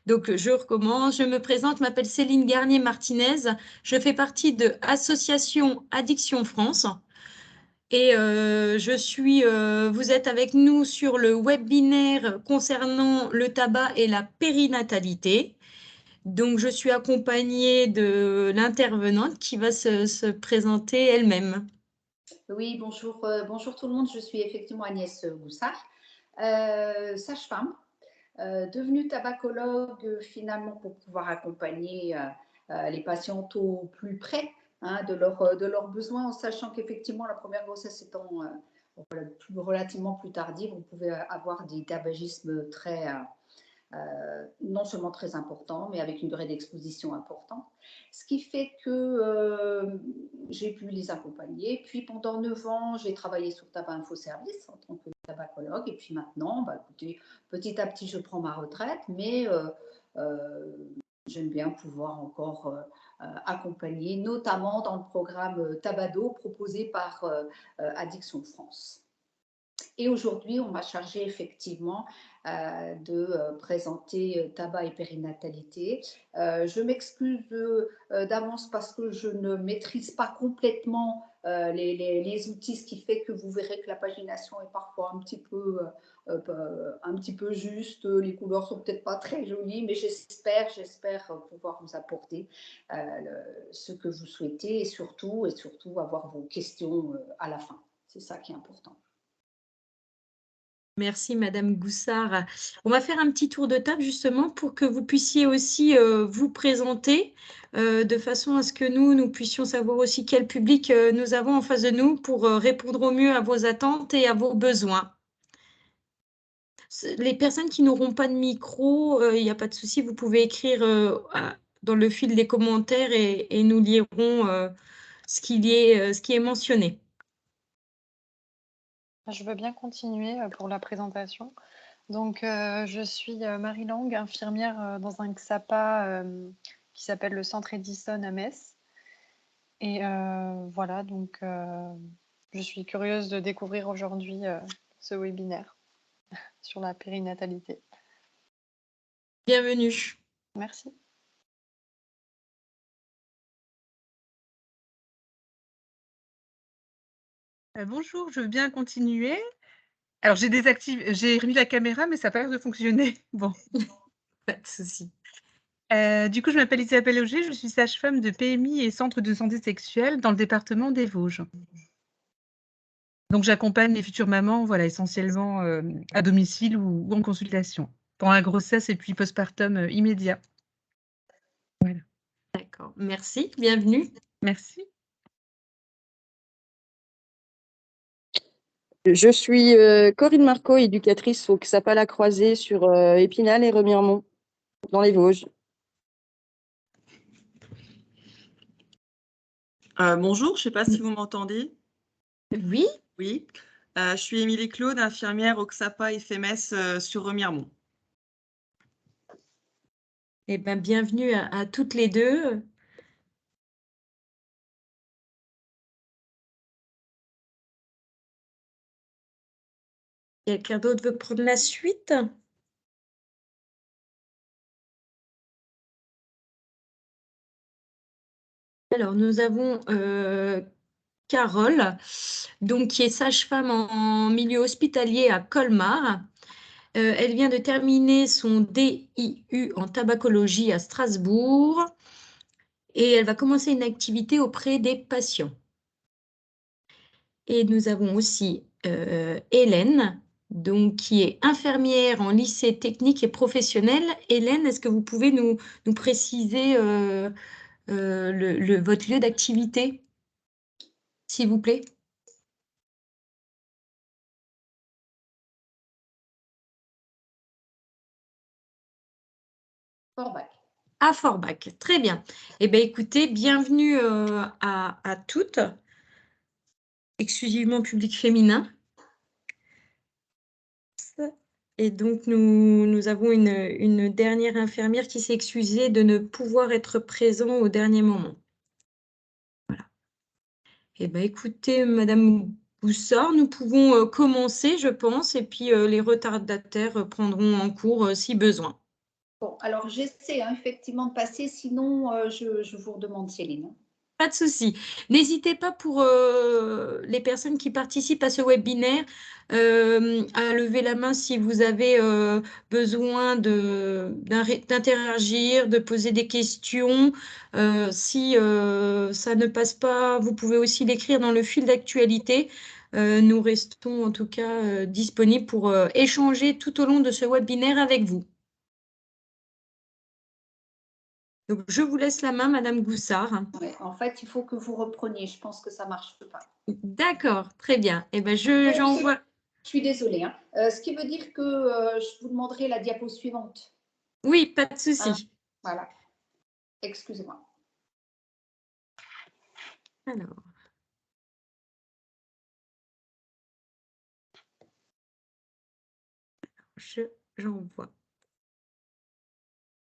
Donc, je recommence. Je me présente, je m'appelle Céline Garnier-Martinez. Je fais partie de Association Addiction France. Et vous êtes avec nous sur le webinaire concernant le tabac et la périnatalité. Donc, je suis accompagnée de l'intervenante qui va se présenter elle-même. Oui, bonjour, bonjour tout le monde. Je suis effectivement Agnès Goussard, sage-femme, devenue tabacologue finalement pour pouvoir accompagner les patientes au plus près de leurs besoins, en sachant qu'effectivement la première grossesse étant relativement plus tardive, on pouvait avoir des tabagismes très non seulement très important, mais avec une durée d'exposition importante. Ce qui fait que j'ai pu les accompagner. Puis pendant 9 ans, j'ai travaillé sur Tabac Info Service en tant que tabacologue. Et puis maintenant, écoutez, petit à petit, je prends ma retraite, mais j'aime bien pouvoir encore accompagner, notamment dans le programme Tabado proposé par Addiction France. Et aujourd'hui, on m'a chargé effectivement de présenter tabac et périnatalité. Je m'excuse d'avance parce que je ne maîtrise pas complètement les outils, ce qui fait que vous verrez que la pagination est parfois un petit peu juste. Les couleurs sont peut-être pas très jolies, mais j'espère pouvoir vous apporter ce que vous souhaitez et surtout avoir vos questions à la fin. C'est ça qui est important. Merci, Madame Goussard. On va faire un petit tour de table justement pour que vous puissiez aussi vous présenter de façon à ce que nous puissions savoir aussi quel public nous avons en face de nous pour répondre au mieux à vos attentes et à vos besoins. Les personnes qui n'auront pas de micro, il n'y a pas de souci, vous pouvez écrire dans le fil des commentaires et nous lirons ce qui est mentionné. Je veux bien continuer pour la présentation. Donc, je suis Marie Lang, infirmière dans un XAPA qui s'appelle le Centre Edison à Metz. Et voilà, donc je suis curieuse de découvrir aujourd'hui ce webinaire sur la périnatalité. Bienvenue. Merci. Bonjour, je veux bien continuer. Alors, j'ai remis la caméra, mais ça n'a pas l'air de fonctionner. Bon. Pas de souci. Du coup, je m'appelle Isabelle Auger, je suis sage-femme de PMI et centre de santé sexuelle dans le département des Vosges. Donc, j'accompagne les futures mamans, voilà, essentiellement à domicile ou en consultation, pendant la grossesse et puis postpartum immédiat. Voilà. D'accord, merci, bienvenue. Merci. Je suis Corinne Marco, éducatrice au XAPA La Croisée sur Épinal et Remiremont, dans les Vosges. Bonjour, je ne sais pas si vous m'entendez. Oui. Oui. Je suis Émilie Claude, infirmière au XAPA FMS sur Remiremont. Eh bien, bienvenue à toutes les deux. Quelqu'un d'autre veut prendre la suite? Alors, nous avons Carole, donc, qui est sage-femme en milieu hospitalier à Colmar. Elle vient de terminer son DIU en tabacologie à Strasbourg et elle va commencer une activité auprès des patients. Et nous avons aussi Hélène, donc, qui est infirmière en lycée technique et professionnel. Hélène, est-ce que vous pouvez nous préciser votre lieu d'activité, s'il vous plaît? Forbach. À Forbach, très bien. Eh bien, écoutez, bienvenue à toutes, exclusivement public féminin. Et donc, nous avons une dernière infirmière qui s'est excusée de ne pouvoir être présent au dernier moment. Voilà. Eh bien, écoutez, Madame Goussard, nous pouvons commencer, je pense, et puis les retardataires prendront en cours si besoin. Bon, alors j'essaie effectivement de passer, sinon je vous redemande, Céline. Pas de souci. N'hésitez pas pour les personnes qui participent à ce webinaire à lever la main si vous avez besoin d'interagir, de poser des questions. Si ça ne passe pas, vous pouvez aussi l'écrire dans le fil d'actualité. Nous restons en tout cas disponibles pour échanger tout au long de ce webinaire avec vous. Donc, je vous laisse la main, Madame Goussard. Ouais, en fait, il faut que vous repreniez. Je pense que ça ne marche pas. D'accord, très bien. Eh ben, j'envoie. Je suis désolée. Ce qui veut dire que je vous demanderai la diapo suivante. Oui, pas de souci. Voilà. Excusez-moi. Alors. J'envoie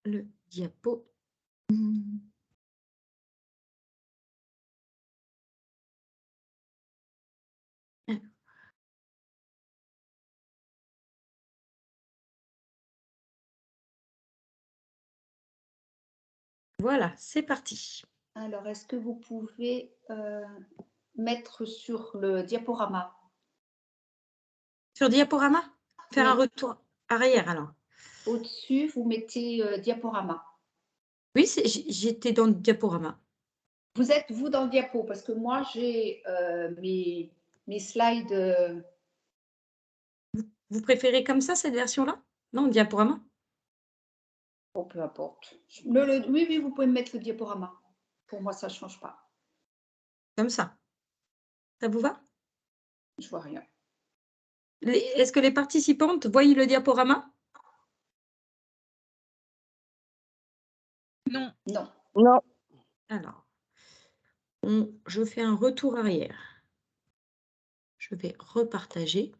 le diapo. Alors. Voilà, c'est parti. Alors, est-ce que vous pouvez mettre sur le diaporama? Sur diaporama? Faire Oui. un retour arrière alors. Au-dessus, vous mettez diaporama. Oui, j'étais dans le diaporama. Vous êtes, vous, dans le diapo, parce que moi, j'ai mes slides. Vous préférez comme ça, cette version-là? Non, diaporama? Oh, peu importe. Oui, vous pouvez me mettre le diaporama. Pour moi, ça ne change pas. Comme ça. Ça vous va? Je vois rien. Est-ce que les participantes voient le diaporama? Non. Non. Non. Alors, je fais un retour arrière. Je vais repartager.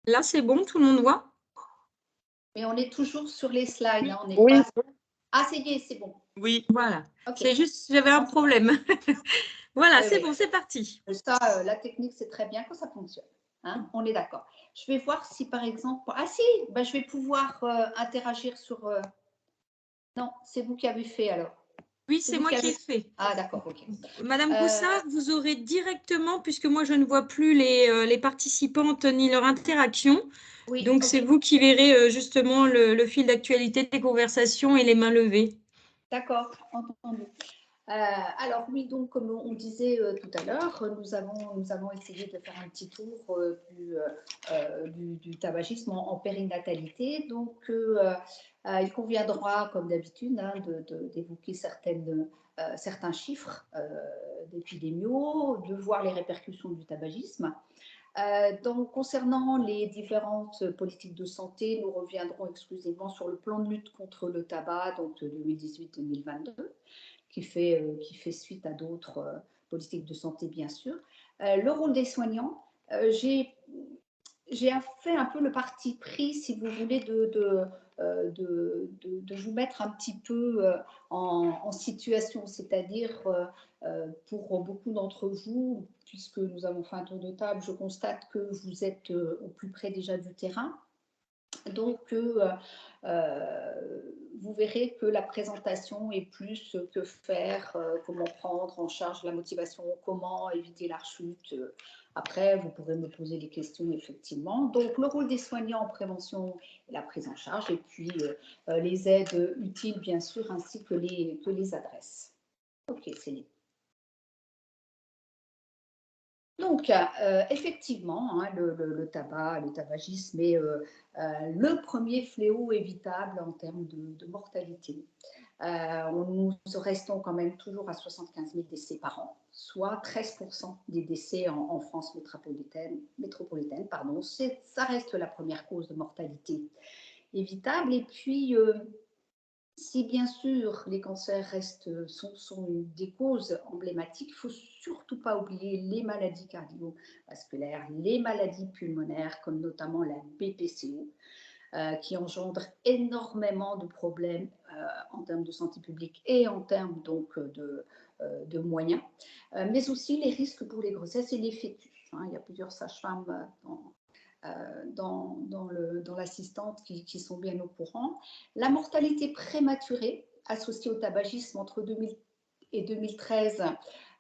Là, c'est bon, tout le monde voit? Mais on est toujours sur les slides. Hein, on n'est Oui. pas... Ah, c'est bon. Oui. Voilà. Okay. C'est juste, j'avais un problème. Voilà, Oui, c'est oui. bon, c'est parti. Ça, la technique, c'est très bien quand ça fonctionne. Hein, on est d'accord. Je vais voir si, par exemple... Ah si, ben, je vais pouvoir interagir sur... Non, c'est vous qui avez fait alors. Oui, c'est moi qui ai fait. Ah, d'accord, ok. Madame Goussard, vous aurez directement, puisque moi je ne vois plus les participantes ni leur interaction, Oui, donc okay. c'est vous qui verrez justement le fil d'actualité des conversations et les mains levées. D'accord, entendu. Alors oui, donc comme on disait tout à l'heure, nous avons essayé de faire un petit tour du tabagisme en périnatalité. Donc il conviendra, comme d'habitude, hein, d'évoquer certains chiffres d'épidémiaux, de voir les répercussions du tabagisme. Donc, concernant les différentes politiques de santé, nous reviendrons exclusivement sur le plan de lutte contre le tabac, donc 2018-2022, qui fait suite à d'autres politiques de santé, bien sûr. Le rôle des soignants, j'ai fait un peu le parti pris, si vous voulez, de vous mettre un petit peu en situation, c'est-à-dire pour beaucoup d'entre vous, puisque nous avons fait un tour de table, je constate que vous êtes au plus près déjà du terrain. Donc, vous verrez que la présentation est plus que faire, comment prendre en charge la motivation, comment éviter la rechute. Après, vous pourrez me poser des questions, effectivement. Donc, le rôle des soignants en prévention et la prise en charge, et puis les aides utiles, bien sûr, ainsi que les adresses. Ok, Céline. Donc, effectivement, hein, le tabac, le tabagisme est le premier fléau évitable en termes de mortalité. Nous restons quand même toujours à 75 000 décès par an, soit 13% des décès en France métropolitaine. Ça reste la première cause de mortalité évitable. Et puis, si bien sûr les cancers sont des causes emblématiques, il ne faut surtout pas oublier les maladies cardiovasculaires, les maladies pulmonaires, comme notamment la BPCO, qui engendre énormément de problèmes en termes de santé publique et en termes donc de moyens, mais aussi les risques pour les grossesses et les fœtus. Hein. Il y a plusieurs sages-femmes dans l'assistante qui sont bien au courant. La mortalité prématurée associée au tabagisme entre 2000 et 2013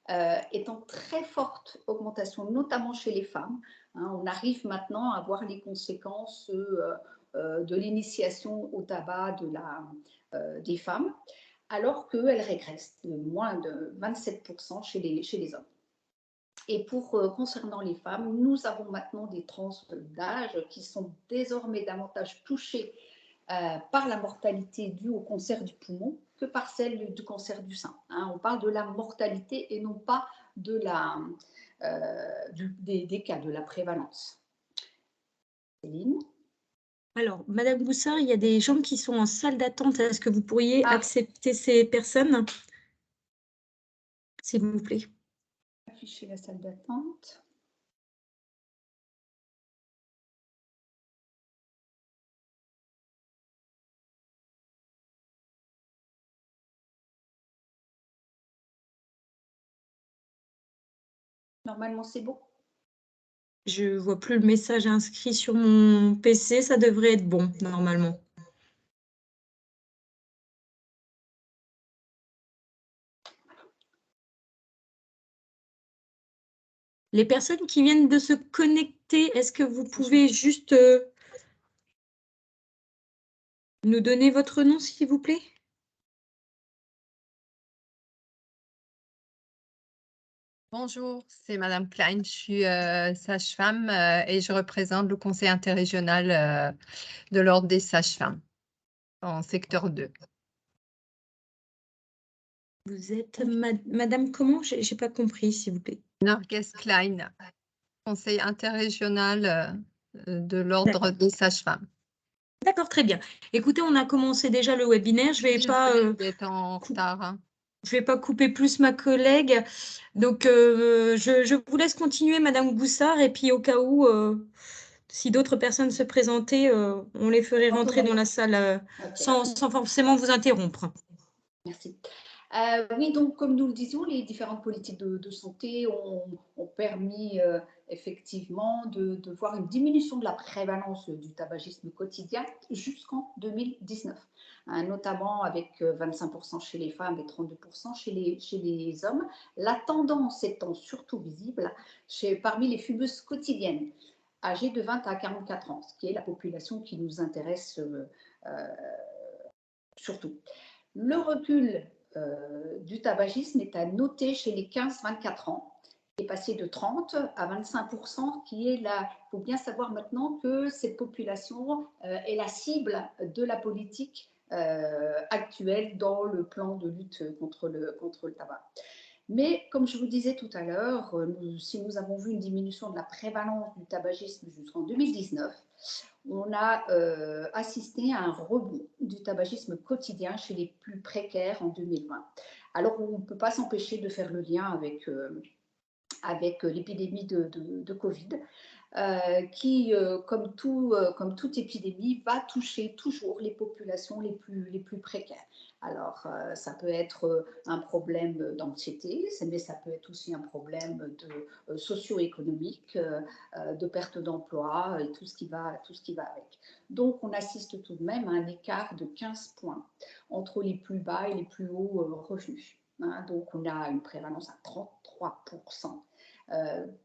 est en très forte augmentation, notamment chez les femmes. Hein. On arrive maintenant à voir les conséquences de l'initiation au tabac des femmes, alors qu'elle régresse de moins de 27% chez les hommes. Et concernant les femmes, nous avons maintenant des tranches d'âge qui sont désormais davantage touchées par la mortalité due au cancer du poumon que par celle du cancer du sein. Hein. On parle de la mortalité et non pas des cas, de la prévalence. Céline ? Alors, Madame Goussard, il y a des gens qui sont en salle d'attente. Est-ce que vous pourriez accepter ces personnes, s'il vous plaît? Afficher la salle d'attente. Normalement, c'est bon. Je ne vois plus le message inscrit sur mon PC. Ça devrait être bon, normalement. Les personnes qui viennent de se connecter, est-ce que vous pouvez juste nous donner votre nom, s'il vous plaît? Bonjour, c'est Madame Klein, je suis sage-femme et je représente le conseil interrégional de l'ordre des sages-femmes en secteur 2. Vous êtes Madame comment? Je n'ai pas compris, s'il vous plaît. Narges Klein, conseil interrégional de l'ordre des sages-femmes. D'accord, très bien. Écoutez, on a commencé déjà le webinaire. Je vais en retard. Hein. Je vais pas couper plus ma collègue. Donc, je vous laisse continuer, Madame Goussard. Et puis, au cas où, si d'autres personnes se présentaient, on les ferait rentrer dans la salle sans forcément vous interrompre. Merci. Oui, donc comme nous le disions, les différentes politiques de santé ont permis effectivement de voir une diminution de la prévalence du tabagisme quotidien jusqu'en 2019, hein, notamment avec 25% chez les femmes et 32% chez les hommes. La tendance étant surtout visible parmi les fumeuses quotidiennes âgées de 20 à 44 ans, ce qui est la population qui nous intéresse surtout. Le recul du tabagisme est à noter chez les 15-24 ans, qui est passé de 30 à 25%, qui est là. Il faut bien savoir maintenant que cette population est la cible de la politique actuelle dans le plan de lutte contre le tabac. Mais comme je vous disais tout à l'heure, si nous avons vu une diminution de la prévalence du tabagisme jusqu'en 2019, on a assisté à un rebond du tabagisme quotidien chez les plus précaires en 2020. Alors, on ne peut pas s'empêcher de faire le lien avec l'épidémie de Covid, qui, comme toute épidémie, va toucher toujours les populations les plus précaires. Alors, ça peut être un problème d'anxiété, mais ça peut être aussi un problème socio-économique, de perte d'emploi et tout ce qui va avec. Donc, on assiste tout de même à un écart de 15 points entre les plus bas et les plus hauts revenus. Hein. Donc, on a une prévalence à 33%.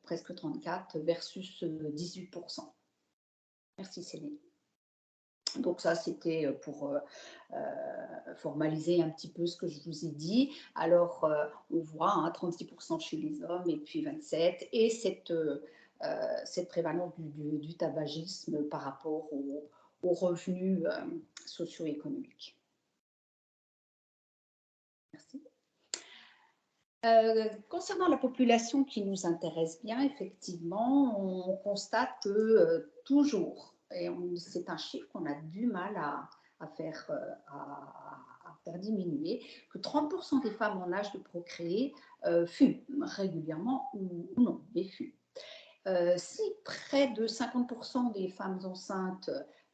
Presque 34 versus 18%. Merci Céline. Donc ça, c'était pour formaliser un petit peu ce que je vous ai dit. Alors, on voit 36% chez les hommes et puis 27%. Et cette prévalence du tabagisme par rapport aux revenus socio-économiques. Merci. Concernant la population qui nous intéresse bien, effectivement, on constate que toujours, et c'est un chiffre qu'on a du mal à faire diminuer, que 30% des femmes en âge de procréer fument régulièrement ou non, mais fument. Si près de 50% des femmes enceintes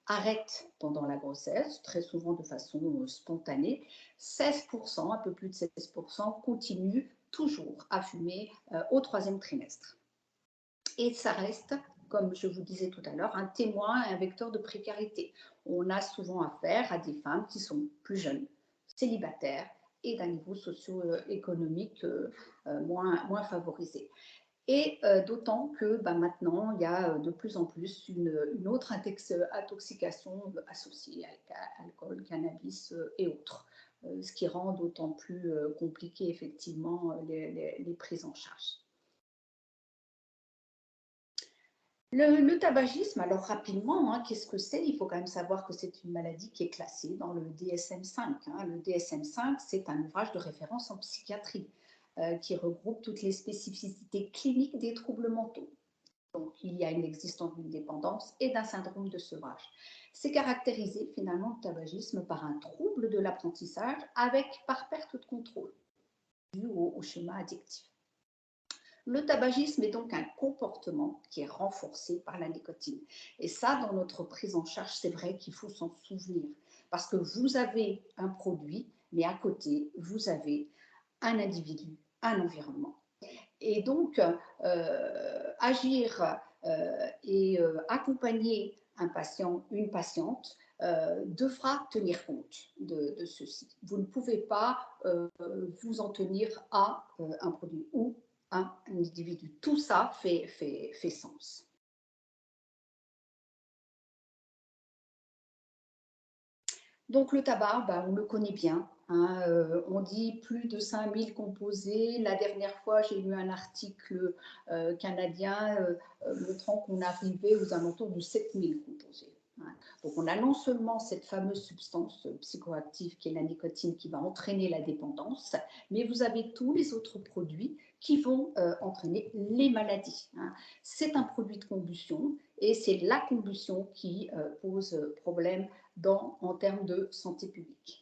arrête pendant la grossesse, très souvent de façon spontanée. 16%, un peu plus de 16%, continuent toujours à fumer au 3e trimestre. Et ça reste, comme je vous disais tout à l'heure, un témoin, un vecteur de précarité. On a souvent affaire à des femmes qui sont plus jeunes, célibataires et d'un niveau socio-économique moins favorisé. Et d'autant que maintenant, il y a de plus en plus une autre intoxication associée à alcool, cannabis et autres, ce qui rend d'autant plus compliqué effectivement les prises en charge. Le tabagisme, alors rapidement, qu'est-ce que c'est? Il faut quand même savoir que c'est une maladie qui est classée dans le DSM-5. Le DSM-5, c'est un ouvrage de référence en psychiatrie qui regroupe toutes les spécificités cliniques des troubles mentaux. Donc, il y a une existence d'une dépendance et d'un syndrome de sevrage. C'est caractérisé finalement le tabagisme par un trouble de l'apprentissage par perte de contrôle dû au schéma addictif. Le tabagisme est donc un comportement qui est renforcé par la nicotine. Et ça, dans notre prise en charge, c'est vrai qu'il faut s'en souvenir. Parce que vous avez un produit, mais à côté, vous avez un individu, un environnement. Et donc, agir et accompagner un patient, une patiente, devra tenir compte de ceci. Vous ne pouvez pas vous en tenir à un produit ou un individu. Tout ça fait sens. Donc le tabac, on le connaît bien. On dit plus de 5000 composés. La dernière fois, j'ai lu un article canadien montrant qu'on arrivait aux alentours de 7000 composés. Donc on a non seulement cette fameuse substance psychoactive qui est la nicotine qui va entraîner la dépendance, mais vous avez tous les autres produits qui vont entraîner les maladies. C'est un produit de combustion et c'est la combustion qui pose problème en termes de santé publique.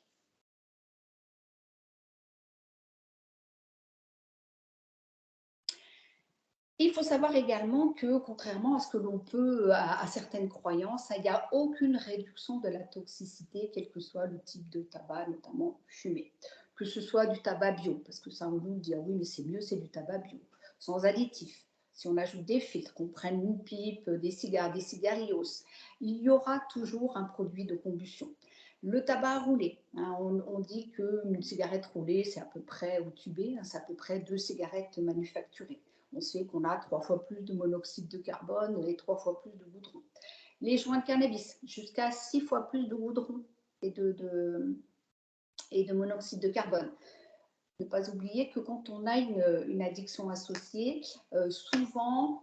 Il faut savoir également que, contrairement à ce que l'on peut, à certaines croyances, il n'y a aucune réduction de la toxicité, quel que soit le type de tabac, notamment fumé. Que ce soit du tabac bio, parce que ça, on nous dit, ah oui, mais c'est mieux, c'est du tabac bio, sans additifs. Si on ajoute des filtres, qu'on prenne une pipe, des cigares, des cigarillos, il y aura toujours un produit de combustion. Le tabac roulé, on dit qu'une cigarette roulée, c'est à peu près, ou tubée, c'est à peu près 2 cigarettes manufacturées. On sait qu'on a 3 fois plus de monoxyde de carbone et 3 fois plus de goudron. Les joints de cannabis, jusqu'à 6 fois plus de goudron et de monoxyde de carbone. Ne pas oublier que quand on a une addiction associée, souvent,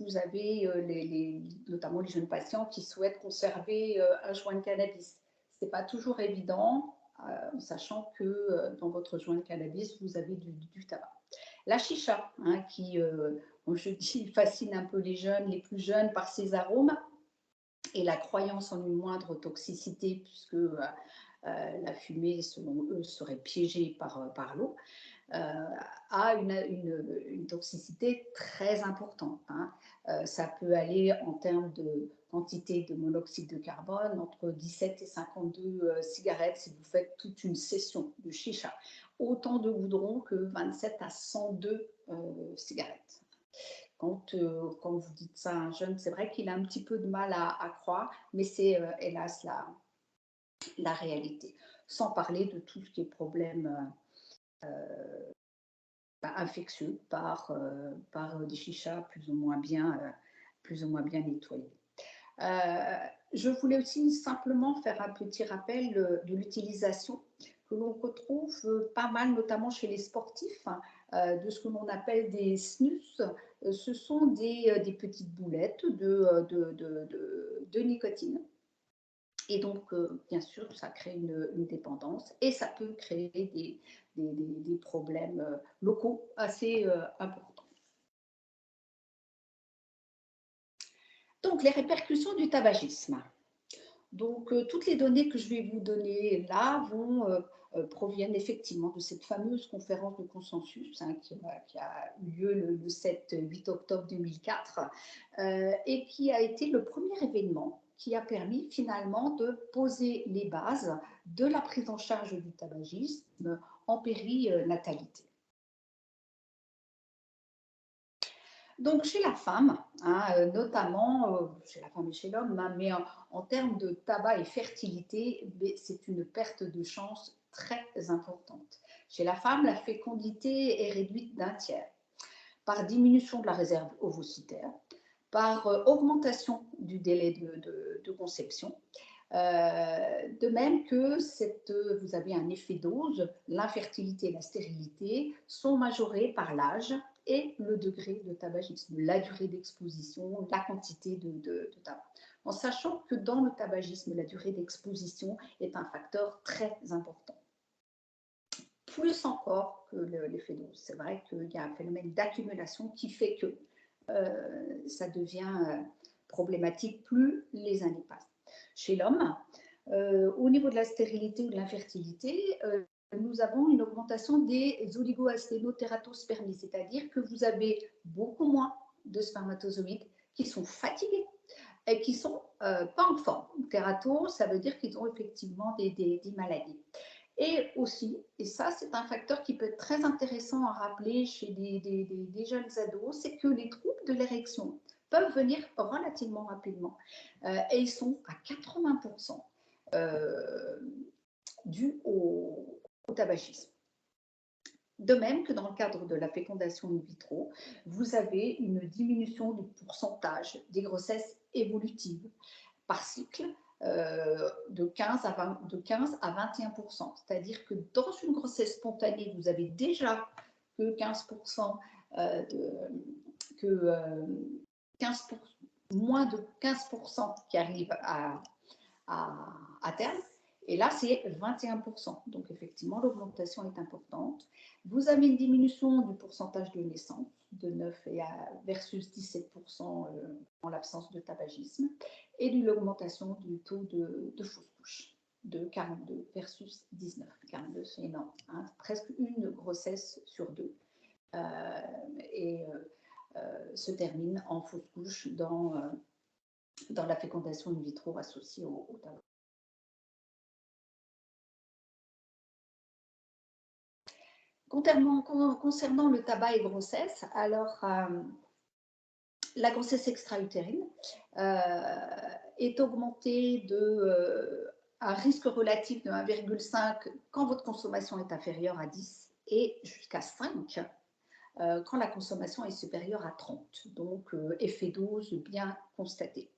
vous avez notamment les jeunes patients qui souhaitent conserver un joint de cannabis. Ce n'est pas toujours évident, en sachant que dans votre joint de cannabis, vous avez du tabac. La chicha, qui, je dis, fascine un peu les plus jeunes par ses arômes et la croyance en une moindre toxicité, puisque la fumée, selon eux, serait piégée par l'eau, a une toxicité très importante. Ça peut aller en termes de quantité de monoxyde de carbone entre 17 et 52 cigarettes si vous faites toute une session de chicha. Autant de goudron que 27 à 102 cigarettes. Quand vous dites ça à un jeune, c'est vrai qu'il a un petit peu de mal à croire, mais c'est hélas la réalité. Sans parler de tout ce qui est problème infectieux par des chichas plus ou moins bien nettoyés. Je voulais aussi simplement faire un petit rappel de l'utilisation que l'on retrouve pas mal, notamment chez les sportifs, de ce que l'on appelle des snus. Ce sont des petites boulettes de nicotine. Et donc, bien sûr, ça crée une dépendance et ça peut créer des problèmes locaux assez importants. Donc, les répercussions du tabagisme. Donc, toutes les données que je vais vous donner là proviennent effectivement de cette fameuse conférence de consensus qui a eu lieu le 7-8 octobre 2004 et qui a été le premier événement qui a permis finalement de poser les bases de la prise en charge du tabagisme en périnatalité. Donc, chez la femme, notamment chez la femme et chez l'homme, mais en termes de tabac et fertilité, c'est une perte de chance très importante. Chez la femme, la fécondité est réduite d'un tiers par diminution de la réserve ovocytaire, par augmentation du délai de conception. De même que vous avez un effet dose, l'infertilité et la stérilité sont majorées par l'âge et le degré de tabagisme, la durée d'exposition, la quantité de tabac. En sachant que dans le tabagisme, la durée d'exposition est un facteur très important. Plus encore que l'effet dose. C'est vrai qu'il y a un phénomène d'accumulation qui fait que ça devient problématique plus les années passent. Chez l'homme, au niveau de la stérilité ou de l'infertilité, nous avons une augmentation des oligoasténotératospermies, c'est-à-dire que vous avez beaucoup moins de spermatozoïdes qui sont fatigués et qui ne sont pas en forme. Térato, ça veut dire qu'ils ont effectivement des maladies. Et aussi, et ça c'est un facteur qui peut être très intéressant à rappeler chez des jeunes ados, c'est que les troubles de l'érection peuvent venir relativement rapidement et ils sont à 80% dus au tabagisme. De même que dans le cadre de la fécondation in vitro, vous avez une diminution du pourcentage des grossesses évolutives par cycle de 15 à 21%. C'est-à-dire que dans une grossesse spontanée, vous avez déjà que 15%, moins de 15% qui arrivent à terme. Et là, c'est 21%. Donc, effectivement, l'augmentation est importante. Vous avez une diminution du pourcentage de naissance de 9 versus 17% en l'absence de tabagisme et de l'augmentation du taux de fausses couches de 42 versus 19. 42, c'est énorme. Presque une grossesse sur deux se termine en fausse couche dans la fécondation in vitro associée au tabac. Concernant le tabac et grossesse, alors la grossesse extra-utérine est augmentée à risque relatif de 1,5 quand votre consommation est inférieure à 10 et jusqu'à 5 quand la consommation est supérieure à 30. Donc, effet dose bien constaté.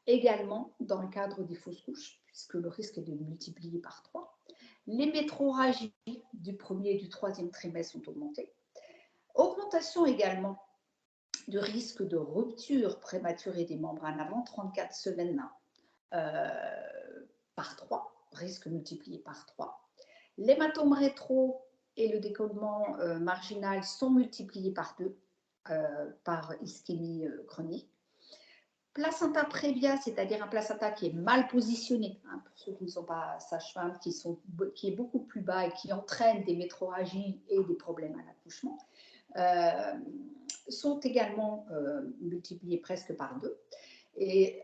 Également, dans le cadre des fausses couches, puisque le risque est de multiplier par 3, les métrorragies du premier et du troisième trimestre sont augmentées. Augmentation également du risque de rupture prématurée des membranes avant 34 semaines par 3, risque multiplié par 3. L'hématome rétro et le décollement marginal sont multipliés par 2 par ischémie chronique. Placenta prévia, c'est-à-dire un placenta qui est mal positionné, pour ceux qui ne sont pas sages-femmes, qui est beaucoup plus bas et qui entraîne des métrorragies et des problèmes à l'accouchement, sont également multipliés presque par 2 et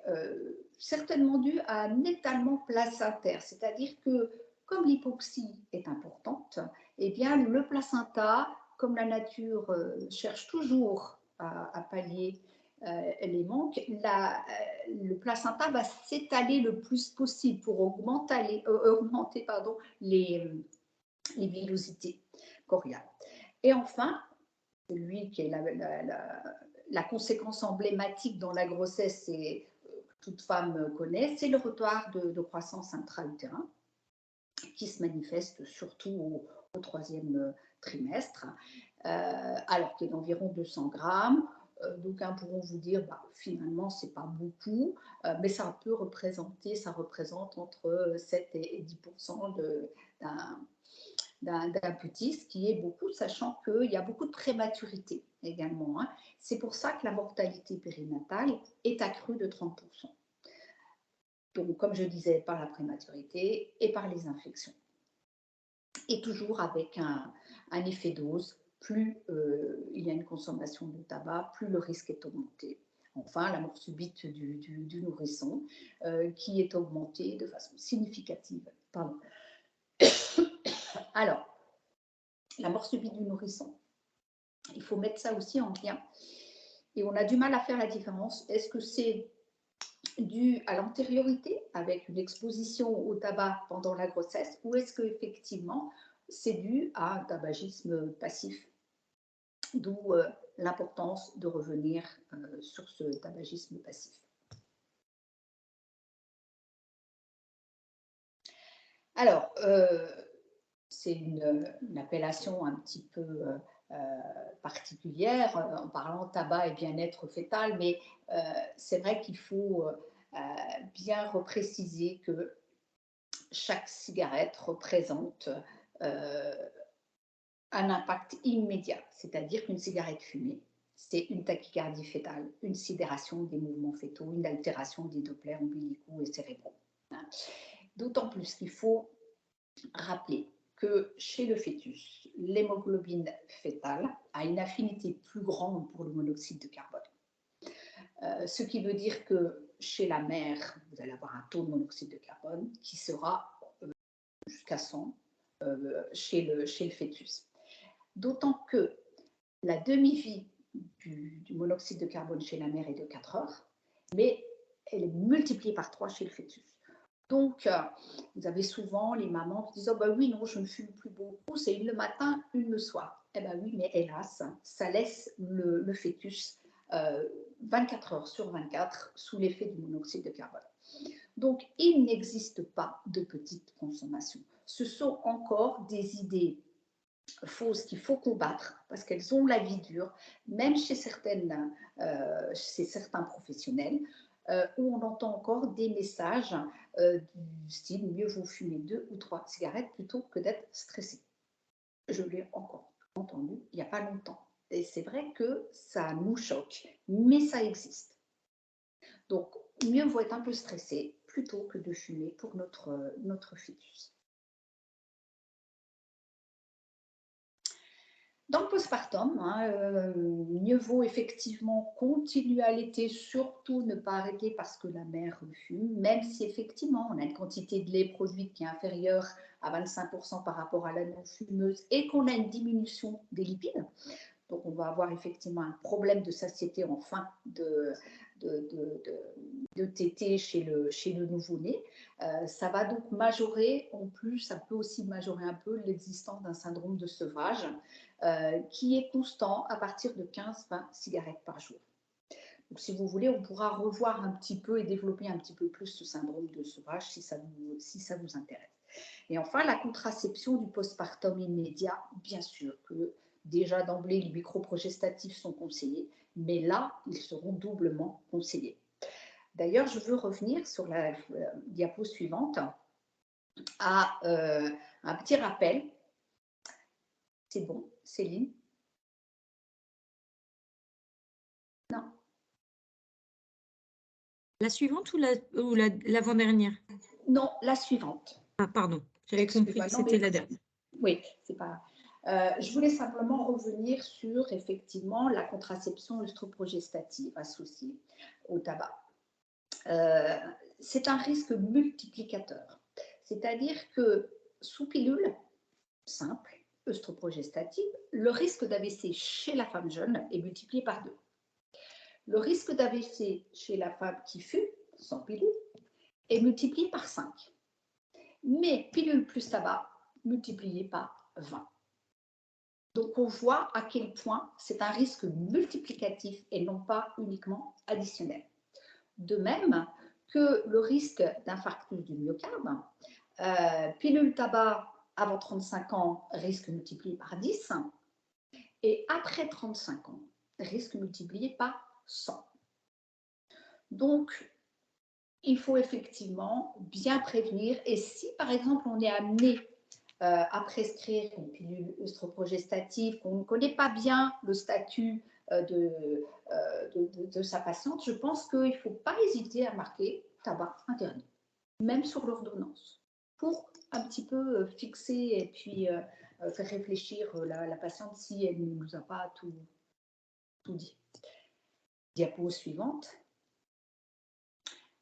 certainement dû à un étalement placentaire, c'est-à-dire que comme l'hypoxie est importante, eh bien le placenta, comme la nature cherche toujours à pallier les manques, le placenta va s'étaler le plus possible pour augmenter les villosités choriales. Et enfin, celui qui est la conséquence emblématique dans la grossesse et que toute femme connaît, c'est le retard de croissance intra-utérin qui se manifeste surtout au troisième trimestre, alors qu'il est d'environ 200 grammes. D'aucuns pourront vous dire, finalement, ce n'est pas beaucoup, mais ça représente entre 7 et 10% d'un petit, ce qui est beaucoup, sachant qu'il y a beaucoup de prématurité également. C'est pour ça que la mortalité périnatale est accrue de 30%. Donc, comme je disais, par la prématurité et par les infections. Et toujours avec un effet dose, plus il y a une consommation de tabac, plus le risque est augmenté. Enfin, la mort subite du nourrisson, qui est augmentée de façon significative. Pardon. Alors, la mort subite du nourrisson, il faut mettre ça aussi en lien. Et on a du mal à faire la différence. Est-ce que c'est dû à l'antériorité, avec une exposition au tabac pendant la grossesse, ou est-ce qu'effectivement, c'est dû à un tabagisme passif? D'où l'importance de revenir sur ce tabagisme passif. Alors, c'est une appellation un petit peu particulière en parlant tabac et bien-être fœtal, mais c'est vrai qu'il faut bien repréciser que chaque cigarette représente un impact immédiat, c'est-à-dire qu'une cigarette fumée, c'est une tachycardie fœtale, une sidération des mouvements fœtaux, une altération des dopplers ombilicaux et cérébraux. D'autant plus qu'il faut rappeler que chez le fœtus, l'hémoglobine fœtale a une affinité plus grande pour le monoxyde de carbone. Ce qui veut dire que chez la mère, vous allez avoir un taux de monoxyde de carbone qui sera jusqu'à 100 chez le fœtus. D'autant que la demi-vie du monoxyde de carbone chez la mère est de 4 heures, mais elle est multipliée par 3 chez le fœtus. Donc, vous avez souvent les mamans qui disent « Oh ben oui, non, je ne fume plus beaucoup, c'est une le matin, une le soir. » Eh bien oui, mais hélas, ça laisse le fœtus 24 heures sur 24 sous l'effet du monoxyde de carbone. Donc, il n'existe pas de petite consommation. Ce sont encore des idées fausses qu'il faut combattre parce qu'elles ont la vie dure, même chez certains professionnels, où on entend encore des messages du style « mieux vaut fumer 2 ou 3 cigarettes plutôt que d'être stressé ». Je l'ai encore entendu il n'y a pas longtemps. Et c'est vrai que ça nous choque, mais ça existe. Donc, mieux vaut être un peu stressé plutôt que de fumer pour notre fœtus. Dans le postpartum, mieux vaut effectivement continuer à allaiter, surtout ne pas arrêter parce que la mère fume, même si effectivement on a une quantité de lait produite qui est inférieure à 25% par rapport à la non-fumeuse et qu'on a une diminution des lipides. Donc, on va avoir effectivement un problème de satiété en fin de tétée chez le nouveau-né. Ça va donc majorer, en plus, ça peut aussi majorer un peu l'existence d'un syndrome de sevrage qui est constant à partir de 15-20 cigarettes par jour. Donc, si vous voulez, on pourra revoir un petit peu et développer un petit peu plus ce syndrome de sevrage si ça vous intéresse. Et enfin, la contraception du postpartum immédiat, bien sûr que déjà d'emblée, les microprogestatifs sont conseillés, mais là, ils seront doublement conseillés. D'ailleurs, je veux revenir sur la diapo suivante à un petit rappel. C'est bon, Céline? Non. La suivante ou l'avant-dernière? Non, la suivante. Ah, pardon, j'avais compris que c'était la dernière. Oui, c'est pas... je voulais simplement revenir sur, effectivement, la contraception œstroprogestative associée au tabac. C'est un risque multiplicateur. C'est-à-dire que sous pilule simple, œstroprogestative, le risque d'AVC chez la femme jeune est multiplié par 2. Le risque d'AVC chez la femme qui fume, sans pilule, est multiplié par 5. Mais pilule plus tabac, multiplié par 20. Donc, on voit à quel point c'est un risque multiplicatif et non pas uniquement additionnel. De même que le risque d'infarctus du myocarde, pilule tabac avant 35 ans, risque multiplié par 10, et après 35 ans, risque multiplié par 100. Donc, il faut effectivement bien prévenir. Et si, par exemple, on est amené à prescrire une pilule œstroprogestative, qu'on ne connaît pas bien le statut de sa patiente, je pense qu'il ne faut pas hésiter à marquer tabac interdit. même sur l'ordonnance, pour un petit peu fixer et puis faire réfléchir la patiente si elle ne nous a pas tout dit. Diapo suivante.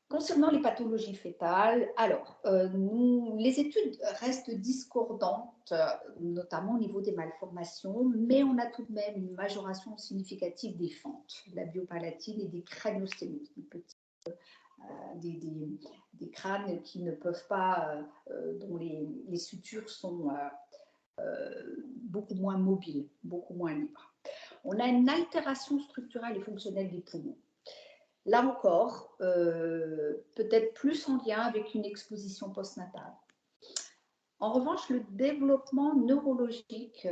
Concernant les pathologies fœtales, alors, les études restent discordantes, notamment au niveau des malformations, mais on a tout de même une majoration significative des fentes, de la biopalatine et des craniosténoses, des crânes qui ne peuvent pas, dont les sutures sont beaucoup moins mobiles, beaucoup moins libres. On a une altération structurelle et fonctionnelle des poumons. Là encore, peut-être plus en lien avec une exposition postnatale. En revanche, le développement neurologique,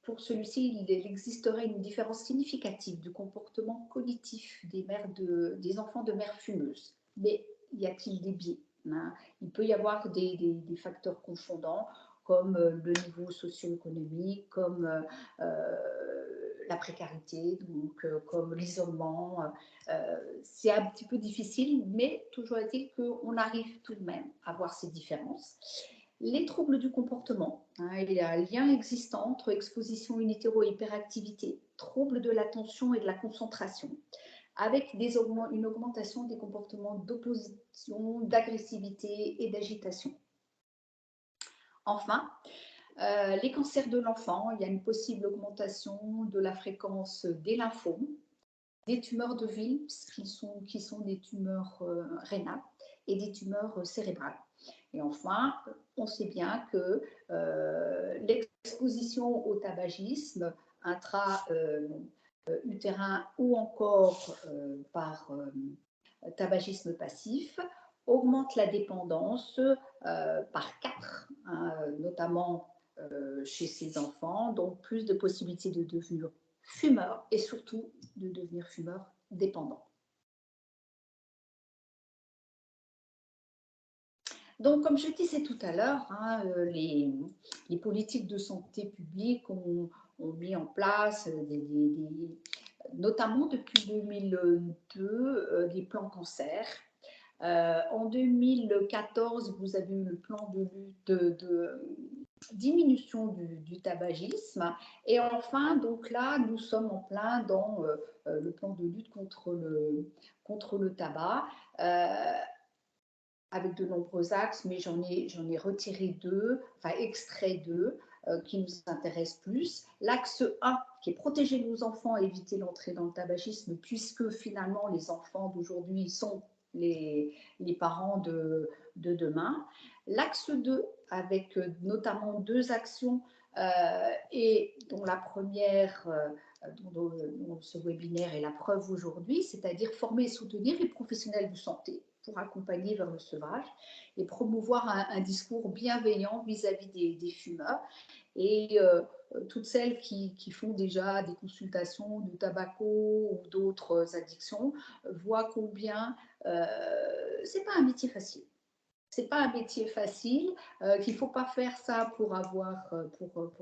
pour celui-ci, il existerait une différence significative du comportement cognitif des enfants de mères fumeuses. Mais y a-t-il des biais, hein? Il peut y avoir des facteurs confondants, comme le niveau socio-économique, comme la précarité, donc comme l'isolement. C'est un petit peu difficile, mais toujours est-il qu'on arrive tout de même à voir ces différences. Les troubles du comportement, hein, il y a un lien existant entre exposition in utero et hyperactivité, troubles de l'attention et de la concentration, avec une augmentation des comportements d'opposition, d'agressivité et d'agitation. Enfin, les cancers de l'enfant, il y a une possible augmentation de la fréquence des lymphomes, des tumeurs de Wilms qui sont des tumeurs rénales et des tumeurs cérébrales. Et enfin, on sait bien que l'exposition au tabagisme intra-utérin ou encore par tabagisme passif augmente la dépendance par 4, hein, notamment chez ces enfants, donc plus de possibilités de devenir fumeurs et surtout de devenir fumeurs dépendants. Donc, comme je disais tout à l'heure, hein, les politiques de santé publique ont mis en place, notamment depuis 2002, des plans cancer. En 2014, vous avez eu le plan de lutte de diminution du tabagisme. Et enfin, donc là, nous sommes en plein dans le plan de lutte contre le tabac, avec de nombreux axes, mais j'en ai retiré 2, enfin extrait 2, qui nous intéressent plus. L'axe 1, qui est protéger nos enfants et éviter l'entrée dans le tabagisme, puisque finalement, les enfants d'aujourd'hui sont les parents de demain. L'axe 2, avec notamment 2 actions, et dont la première, dont ce webinaire est la preuve aujourd'hui, c'est-à-dire former et soutenir les professionnels de santé pour accompagner vers le sevrage et promouvoir un discours bienveillant vis-à-vis des fumeurs. Et toutes celles qui font déjà des consultations de tabaco ou d'autres addictions voient combien c'est pas un métier facile. C'est pas un métier facile, qu'il ne faut pas faire ça pour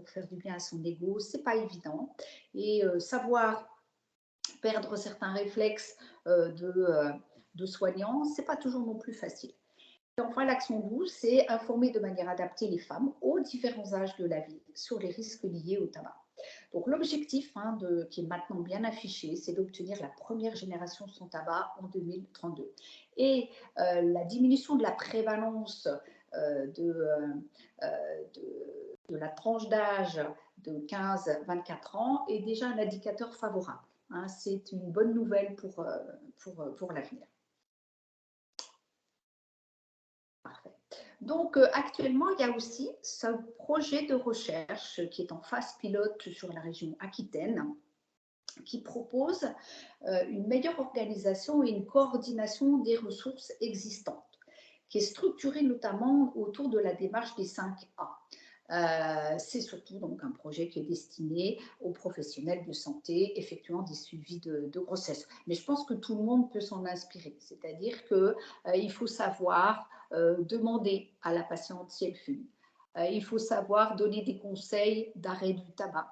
faire du bien à son ego, c'est pas évident. Et savoir perdre certains réflexes de soignants, c'est pas toujours non plus facile. Et enfin, l'action 12, c'est informer de manière adaptée les femmes aux différents âges de la vie sur les risques liés au tabac. Donc l'objectif, hein, qui est maintenant bien affiché, c'est d'obtenir la première génération sans tabac en 2032. Et la diminution de la prévalence de la tranche d'âge de 15-24 ans est déjà un indicateur favorable. Hein, c'est une bonne nouvelle pour l'avenir. Parfait. Donc, actuellement, il y a aussi ce projet de recherche qui est en phase pilote sur la région Aquitaine, qui propose une meilleure organisation et une coordination des ressources existantes, qui est structurée notamment autour de la démarche des 5A. C'est surtout donc un projet qui est destiné aux professionnels de santé effectuant des suivis de grossesse. Mais je pense que tout le monde peut s'en inspirer, c'est-à-dire qu'il faut savoir demander à la patiente si elle fume, Il faut savoir donner des conseils d'arrêt du tabac.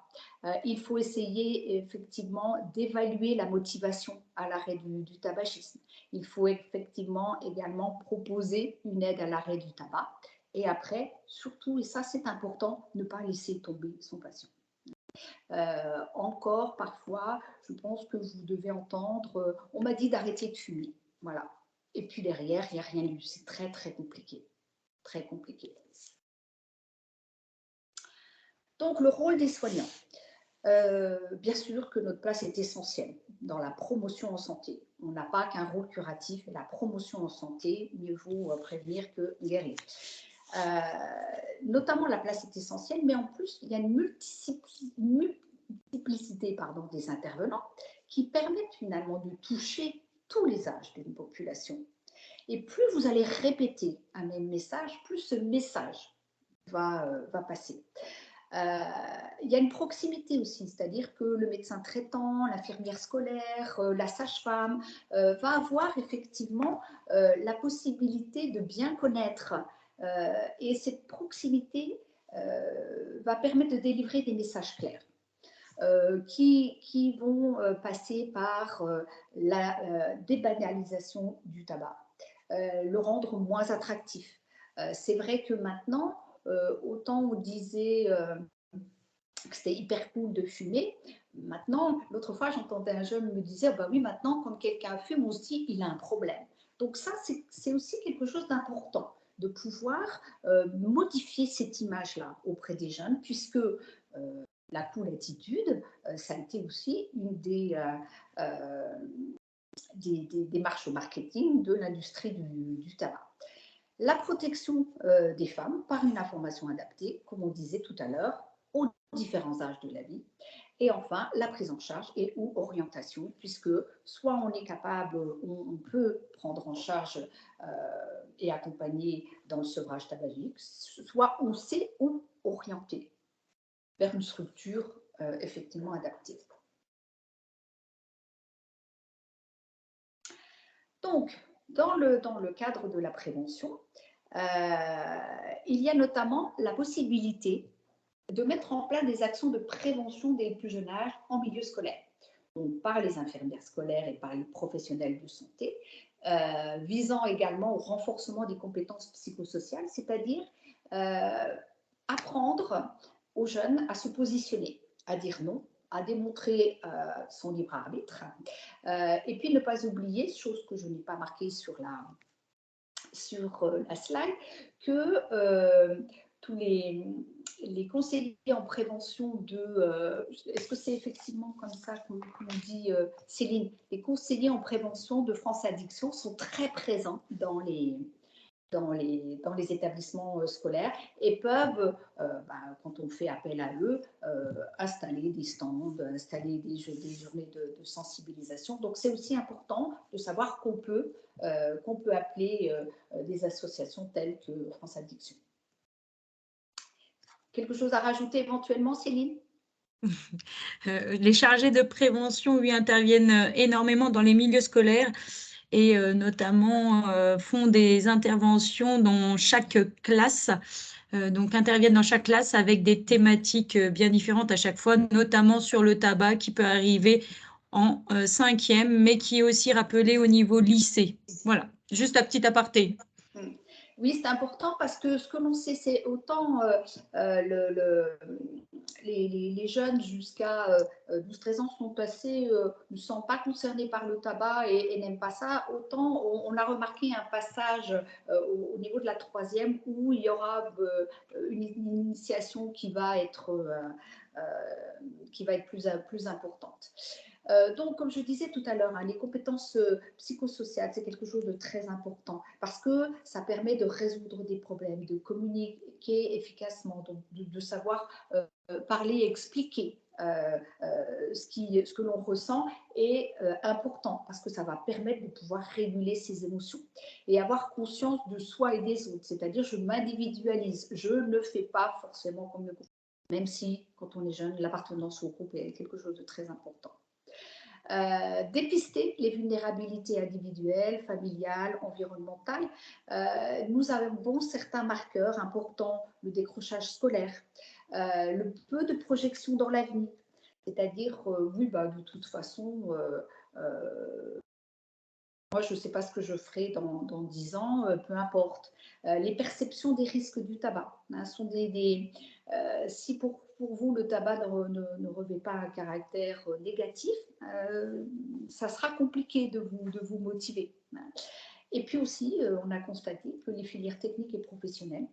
Il faut essayer effectivement d'évaluer la motivation à l'arrêt du tabagisme. Il faut effectivement également proposer une aide à l'arrêt du tabac. Et après, surtout, et ça c'est important, ne pas laisser tomber son patient. Encore parfois, je pense que vous devez entendre, on m'a dit d'arrêter de fumer. Voilà. Et puis derrière, il n'y a rien eu. C'est très, très compliqué. Très compliqué. Donc, le rôle des soignants. Bien sûr que notre place est essentielle dans la promotion en santé. On n'a pas qu'un rôle curatif, mais la promotion en santé, mieux vaut prévenir que guérir. Notamment, la place est essentielle, mais en plus, il y a une multiplicité des intervenants qui permettent finalement de toucher tous les âges d'une population. Et plus vous allez répéter un même message, plus ce message va passer. Il y a une proximité aussi, c'est-à-dire que le médecin traitant, l'infirmière scolaire, la sage-femme va avoir effectivement la possibilité de bien connaître et cette proximité va permettre de délivrer des messages clairs qui vont passer par la débanalisation du tabac, le rendre moins attractif. C'est vrai que maintenant, autant on disait que c'était hyper cool de fumer, maintenant, l'autre fois, j'entendais un jeune me dire, bah oui, maintenant, quand quelqu'un fume, on se dit, il a un problème. Donc ça, c'est aussi quelque chose d'important, de pouvoir modifier cette image-là auprès des jeunes, puisque la cool attitude, ça a été aussi une des démarches au marketing de l'industrie du tabac. La protection des femmes par une information adaptée, comme on disait tout à l'heure, aux différents âges de la vie. Et enfin, la prise en charge et ou orientation, puisque soit on est capable, on peut prendre en charge et accompagner dans le sevrage tabagique, soit on sait où orienter vers une structure effectivement adaptée. Donc, dans le cadre de la prévention, il y a notamment la possibilité de mettre en place des actions de prévention dès le plus jeune âge en milieu scolaire, donc par les infirmières scolaires et par les professionnels de santé, visant également au renforcement des compétences psychosociales, c'est-à-dire apprendre aux jeunes à se positionner, à dire non, à démontrer son libre arbitre, et puis ne pas oublier, chose que je n'ai pas marquée sur la slide, que tous les conseillers en prévention est-ce que c'est effectivement comme ça qu'on dit, Céline, les conseillers en prévention de France Addiction sont très présents dans les établissements scolaires et peuvent, quand on fait appel à eux, installer des stands, installer des journées de sensibilisation. Donc, c'est aussi important de savoir qu'on peut appeler des associations telles que France Addiction. Quelque chose à rajouter éventuellement, Céline ? Les chargés de prévention, lui, interviennent énormément dans les milieux scolaires et notamment font des interventions dans chaque classe, donc interviennent dans chaque classe avec des thématiques bien différentes à chaque fois, notamment sur le tabac qui peut arriver en 5e, mais qui est aussi rappelé au niveau lycée. Voilà, juste un petit aparté. Oui, c'est important parce que ce que l'on sait, c'est autant les jeunes jusqu'à 12-13 ans sont passés, ne sont pas concernés par le tabac et n'aiment pas ça, autant on a remarqué un passage au niveau de la 3e où il y aura une initiation qui va être plus importante. Donc, comme je disais tout à l'heure, les compétences psychosociales, c'est quelque chose de très important parce que ça permet de résoudre des problèmes, de communiquer efficacement, donc de savoir parler, expliquer ce que l'on ressent est important parce que ça va permettre de pouvoir réguler ses émotions et avoir conscience de soi et des autres, c'est-à-dire je m'individualise, je ne fais pas forcément comme le groupe, même si quand on est jeune, l'appartenance au groupe est quelque chose de très important. Dépister les vulnérabilités individuelles, familiales, environnementales. Nous avons certains marqueurs importants, le décrochage scolaire, le peu de projection dans l'avenir. C'est-à-dire, oui, de toute façon, moi, je ne sais pas ce que je ferai dans 10 ans, peu importe. Les perceptions des risques du tabac sont si pour vous, le tabac ne revêt pas un caractère négatif, ça sera compliqué de vous motiver. Et puis aussi, on a constaté que les filières techniques et professionnelles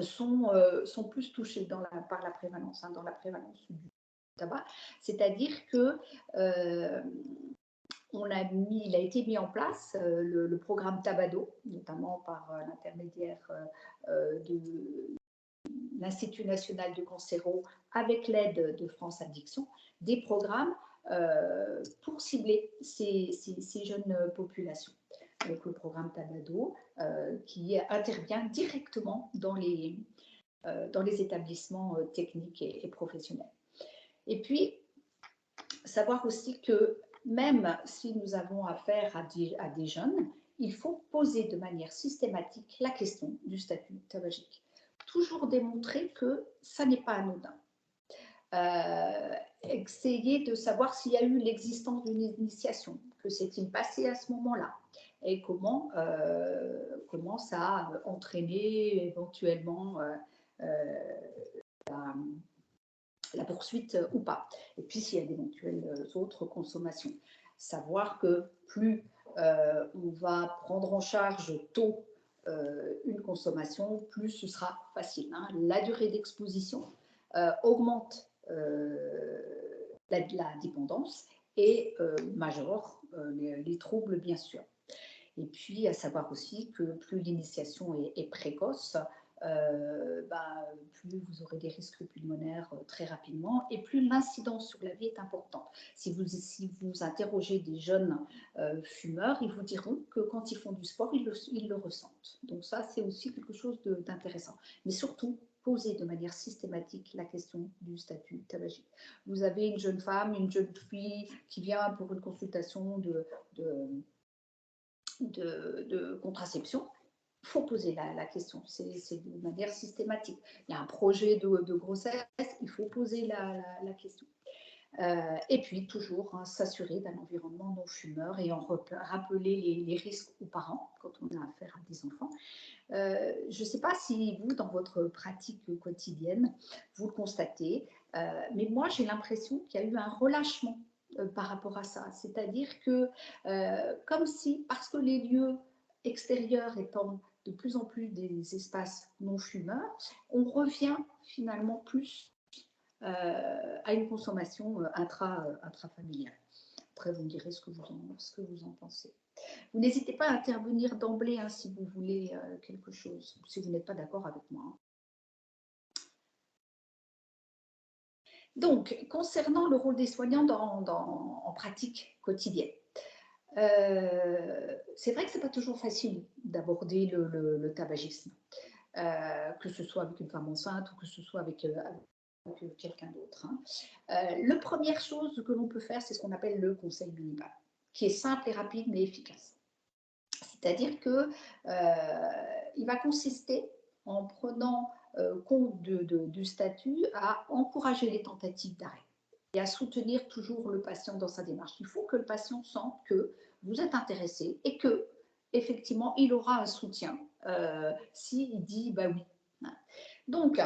sont plus touchées par la prévalence, dans la prévalence du tabac. C'est-à-dire que il a été mis en place le programme Tabado, notamment par l'intermédiaire de l'Institut national de cancéro, avec l'aide de France Addiction, des programmes pour cibler ces jeunes populations. Donc le programme Tabado qui intervient directement dans les établissements techniques et professionnels. Et puis, savoir aussi que même si nous avons affaire à des jeunes, il faut poser de manière systématique la question du statut tabagique. Toujours démontrer que ça n'est pas anodin. Essayer de savoir s'il y a eu l'existence d'une initiation, que s'est-il passé à ce moment-là, et comment ça a entraîné éventuellement la poursuite ou pas. Et puis, s'il y a d'éventuelles autres consommations. Savoir que plus on va prendre en charge tôt une consommation, plus ce sera facile. La durée d'exposition augmente la dépendance et majore les troubles, bien sûr. Et puis, à savoir aussi que plus l'initiation est précoce, plus vous aurez des risques pulmonaires très rapidement et plus l'incidence sur la vie est importante. Si vous interrogez des jeunes fumeurs, ils vous diront que quand ils font du sport, ils le ressentent. Donc ça, c'est aussi quelque chose d'intéressant. Mais surtout, poser de manière systématique la question du statut tabagique. Vous avez une jeune femme, une jeune fille qui vient pour une consultation de contraception. Il faut poser la question, c'est de manière systématique. Il y a un projet de grossesse, il faut poser la question. Et puis, toujours s'assurer d'un environnement non fumeur et en rappeler les risques aux parents quand on a affaire à des enfants. Je ne sais pas si vous, dans votre pratique quotidienne, vous le constatez, mais moi, j'ai l'impression qu'il y a eu un relâchement par rapport à ça. C'est-à-dire que, comme si, parce que les lieux extérieurs étant de plus en plus des espaces non fumeurs, on revient finalement plus à une consommation intrafamiliale. Après, vous me direz ce que vous en pensez. Vous n'hésitez pas à intervenir d'emblée si vous voulez quelque chose, si vous n'êtes pas d'accord avec moi. Donc, concernant le rôle des soignants en pratique quotidienne, c'est vrai que ce n'est pas toujours facile d'aborder le tabagisme, que ce soit avec une femme enceinte ou que ce soit avec quelqu'un d'autre. La première chose que l'on peut faire, c'est ce qu'on appelle le conseil minimal, qui est simple et rapide mais efficace. C'est-à-dire qu'il va consister en prenant compte du statut à encourager les tentatives d'arrêt et à soutenir toujours le patient dans sa démarche. Il faut que le patient sente que vous êtes intéressé et que effectivement il aura un soutien s'il dit oui. Donc,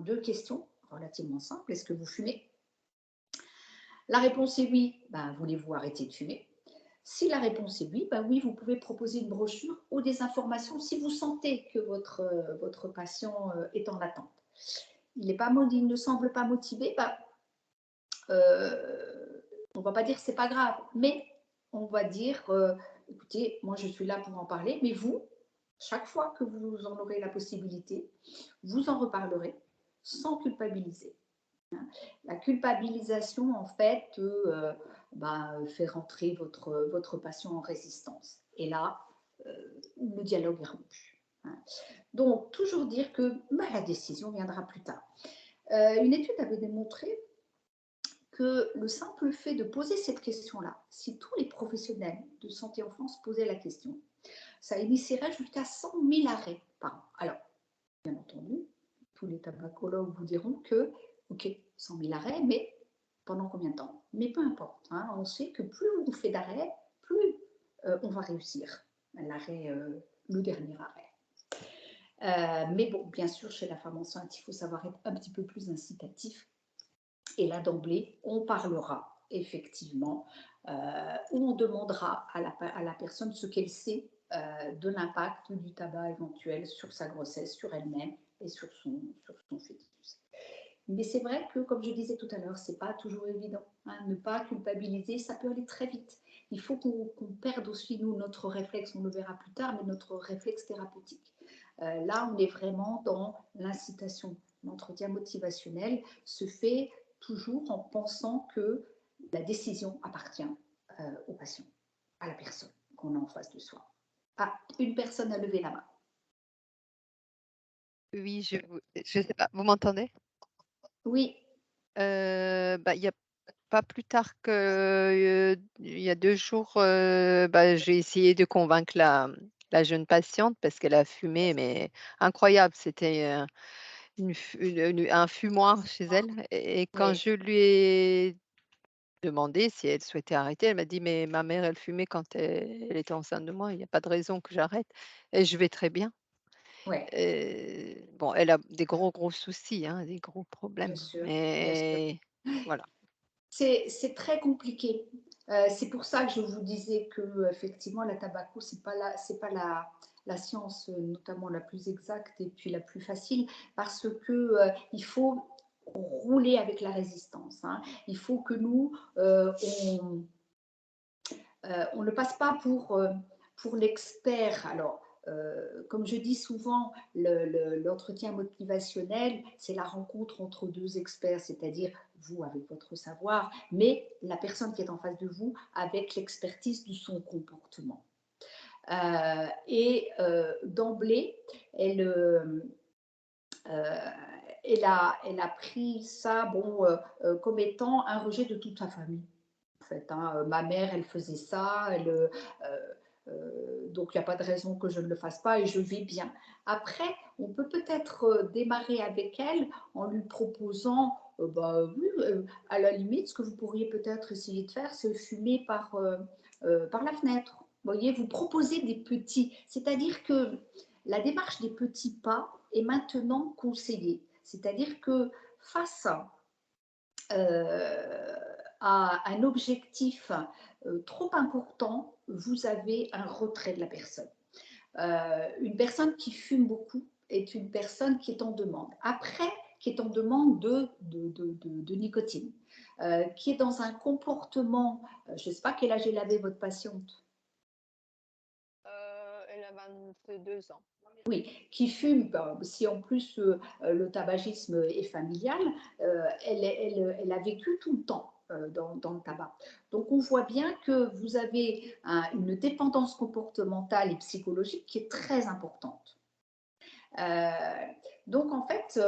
deux questions relativement simples. Est-ce que vous fumez? La réponse est oui. Voulez-vous arrêter de fumer? Si la réponse est oui, oui, vous pouvez proposer une brochure ou des informations si vous sentez que votre patient est en attente. Il ne semble pas motivé, on ne va pas dire que ce n'est pas grave, mais on va dire, écoutez, moi je suis là pour en parler, mais vous, chaque fois que vous en aurez la possibilité, vous en reparlerez sans culpabiliser. La culpabilisation, en fait, fait rentrer votre patient en résistance. Et là, le dialogue est rompu. Donc, toujours dire que la décision viendra plus tard. Une étude avait démontré que le simple fait de poser cette question-là, si tous les professionnels de santé en France posaient la question, ça initierait jusqu'à 100 000 arrêts par an. Alors, bien entendu, tous les tabacologues vous diront que, ok, 100 000 arrêts, mais pendant combien de temps? Mais peu importe, hein, on sait que plus on fait d'arrêts, plus on va réussir l'arrêt, le dernier arrêt. Mais bon, bien sûr, chez la femme enceinte, il faut savoir être un petit peu plus incitatif. Et là, d'emblée, on parlera effectivement, où on demandera à la personne ce qu'elle sait de l'impact du tabac éventuel sur sa grossesse, sur elle-même et sur son fœtus. Mais c'est vrai que, comme je disais tout à l'heure, ce n'est pas toujours évident. Hein, ne pas culpabiliser, ça peut aller très vite. Il faut qu'on perde aussi, nous, notre réflexe, on le verra plus tard, mais notre réflexe thérapeutique. Là, on est vraiment dans l'incitation. L'entretien motivationnel se fait toujours en pensant que la décision appartient au patient, à la personne qu'on a en face de soi. Ah, une personne a levé la main. Oui, je sais pas, vous m'entendez? Oui. Il y a pas plus tard que il y a 2 jours, j'ai essayé de convaincre la jeune patiente parce qu'elle a fumé, mais incroyable, c'était, un fumoir chez elle et quand Oui. je lui ai demandé si elle souhaitait arrêter, elle m'a dit: «Mais ma mère, elle fumait quand elle était enceinte de moi, il n'y a pas de raison que j'arrête et je vais très bien». Ouais, Bon, elle a des gros soucis, hein, des gros bien problèmes, sûr, bien sûr. mais voilà. C'est très compliqué. C'est pour ça que je vous disais que effectivement la tabaco c'est pas la science notamment la plus exacte et puis la plus facile parce que il faut rouler avec la résistance. Hein. Il faut que nous on ne passe pas pour l'expert. Alors, comme je dis souvent, l'entretien motivationnel, c'est la rencontre entre deux experts, c'est-à-dire vous avec votre savoir, mais la personne qui est en face de vous avec l'expertise de son comportement. D'emblée, elle a pris ça comme étant un rejet de toute sa famille. En fait, hein. Ma mère, elle faisait ça, donc il n'y a pas de raison que je ne le fasse pas et je vais bien. Après, on peut peut-être démarrer avec elle en lui proposant, oui, à la limite, ce que vous pourriez peut-être essayer de faire, c'est fumer par la fenêtre. Vous voyez, vous proposez des petits, c'est-à-dire que la démarche des petits pas est maintenant conseillée. C'est-à-dire que face à un objectif trop important, vous avez un retrait de la personne. Une personne qui fume beaucoup est une personne qui est en demande. Après, qui est en demande de nicotine, qui est dans un comportement, je ne sais pas quel âge elle avait votre patiente. Elle a 22 ans. Oui, qui fume, si en plus le tabagisme est familial, elle a vécu tout le temps dans le tabac. Donc on voit bien que vous avez une dépendance comportementale et psychologique qui est très importante. Donc en fait,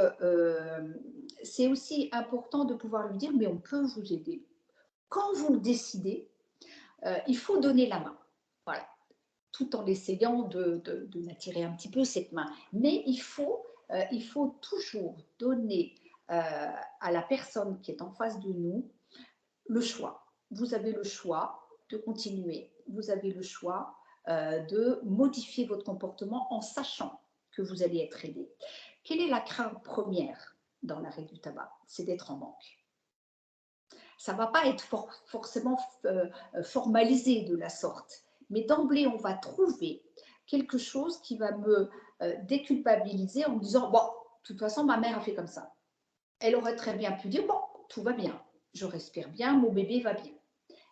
c'est aussi important de pouvoir lui dire, mais on peut vous aider. Quand vous le décidez, il faut donner la main. Voilà, tout en essayant de m'attirer un petit peu cette main. Mais il faut toujours donner à la personne qui est en face de nous le choix. Vous avez le choix de continuer, vous avez le choix de modifier votre comportement en sachant que vous allez être aidé. Quelle est la crainte première dans l'arrêt du tabac? C'est d'être en manque. Ça ne va pas être forcément formalisé de la sorte. Mais d'emblée, on va trouver quelque chose qui va me déculpabiliser en me disant, bon, de toute façon, ma mère a fait comme ça. Elle aurait très bien pu dire, bon, tout va bien, je respire bien, mon bébé va bien.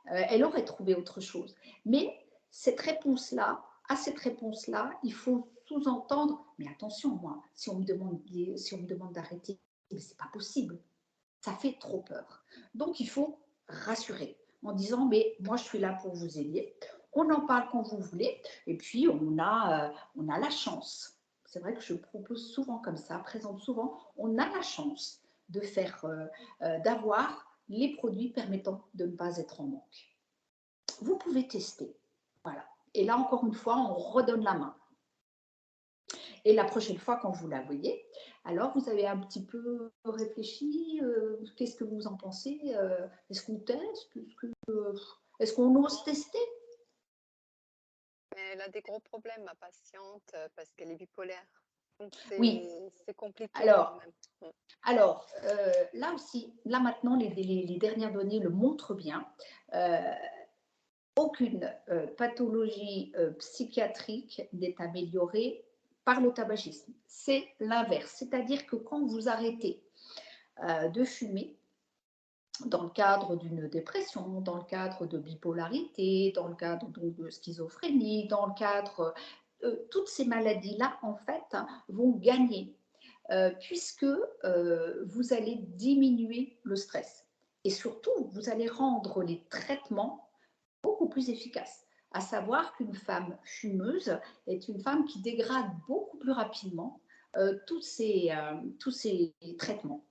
Elle aurait trouvé autre chose. Mais cette réponse-là, à cette réponse-là, il faut sous-entendre, mais attention, moi, si on me demande d'arrêter, mais c'est pas possible. Ça fait trop peur. Donc, il faut rassurer en disant, mais moi, je suis là pour vous aider. On en parle quand vous voulez. Et puis, on a la chance. C'est vrai que je propose souvent comme ça, présente souvent, on a la chance de d'avoir les produits permettant de ne pas être en manque. Vous pouvez tester. Voilà. Et là, encore une fois, on redonne la main. Et la prochaine fois, quand vous la voyez, alors vous avez un petit peu réfléchi, qu'est-ce que vous en pensez? Est-ce qu'on teste? Est-ce qu'on ose tester? Elle a des gros problèmes, ma patiente, parce qu'elle est bipolaire. Donc, Oui. c'est compliqué Alors, quand même. Alors, là aussi, là maintenant, les dernières données le montrent bien. Aucune pathologie psychiatrique n'est améliorée par le tabagisme. C'est l'inverse. C'est-à-dire que quand vous arrêtez de fumer, dans le cadre d'une dépression, dans le cadre de bipolarité, dans le cadre de schizophrénie, dans le cadre... toutes ces maladies-là, en fait, vont gagner puisque vous allez diminuer le stress. Et surtout, vous allez rendre les traitements beaucoup plus efficaces. À savoir qu'une femme fumeuse est une femme qui dégrade beaucoup plus rapidement tous ces traitements.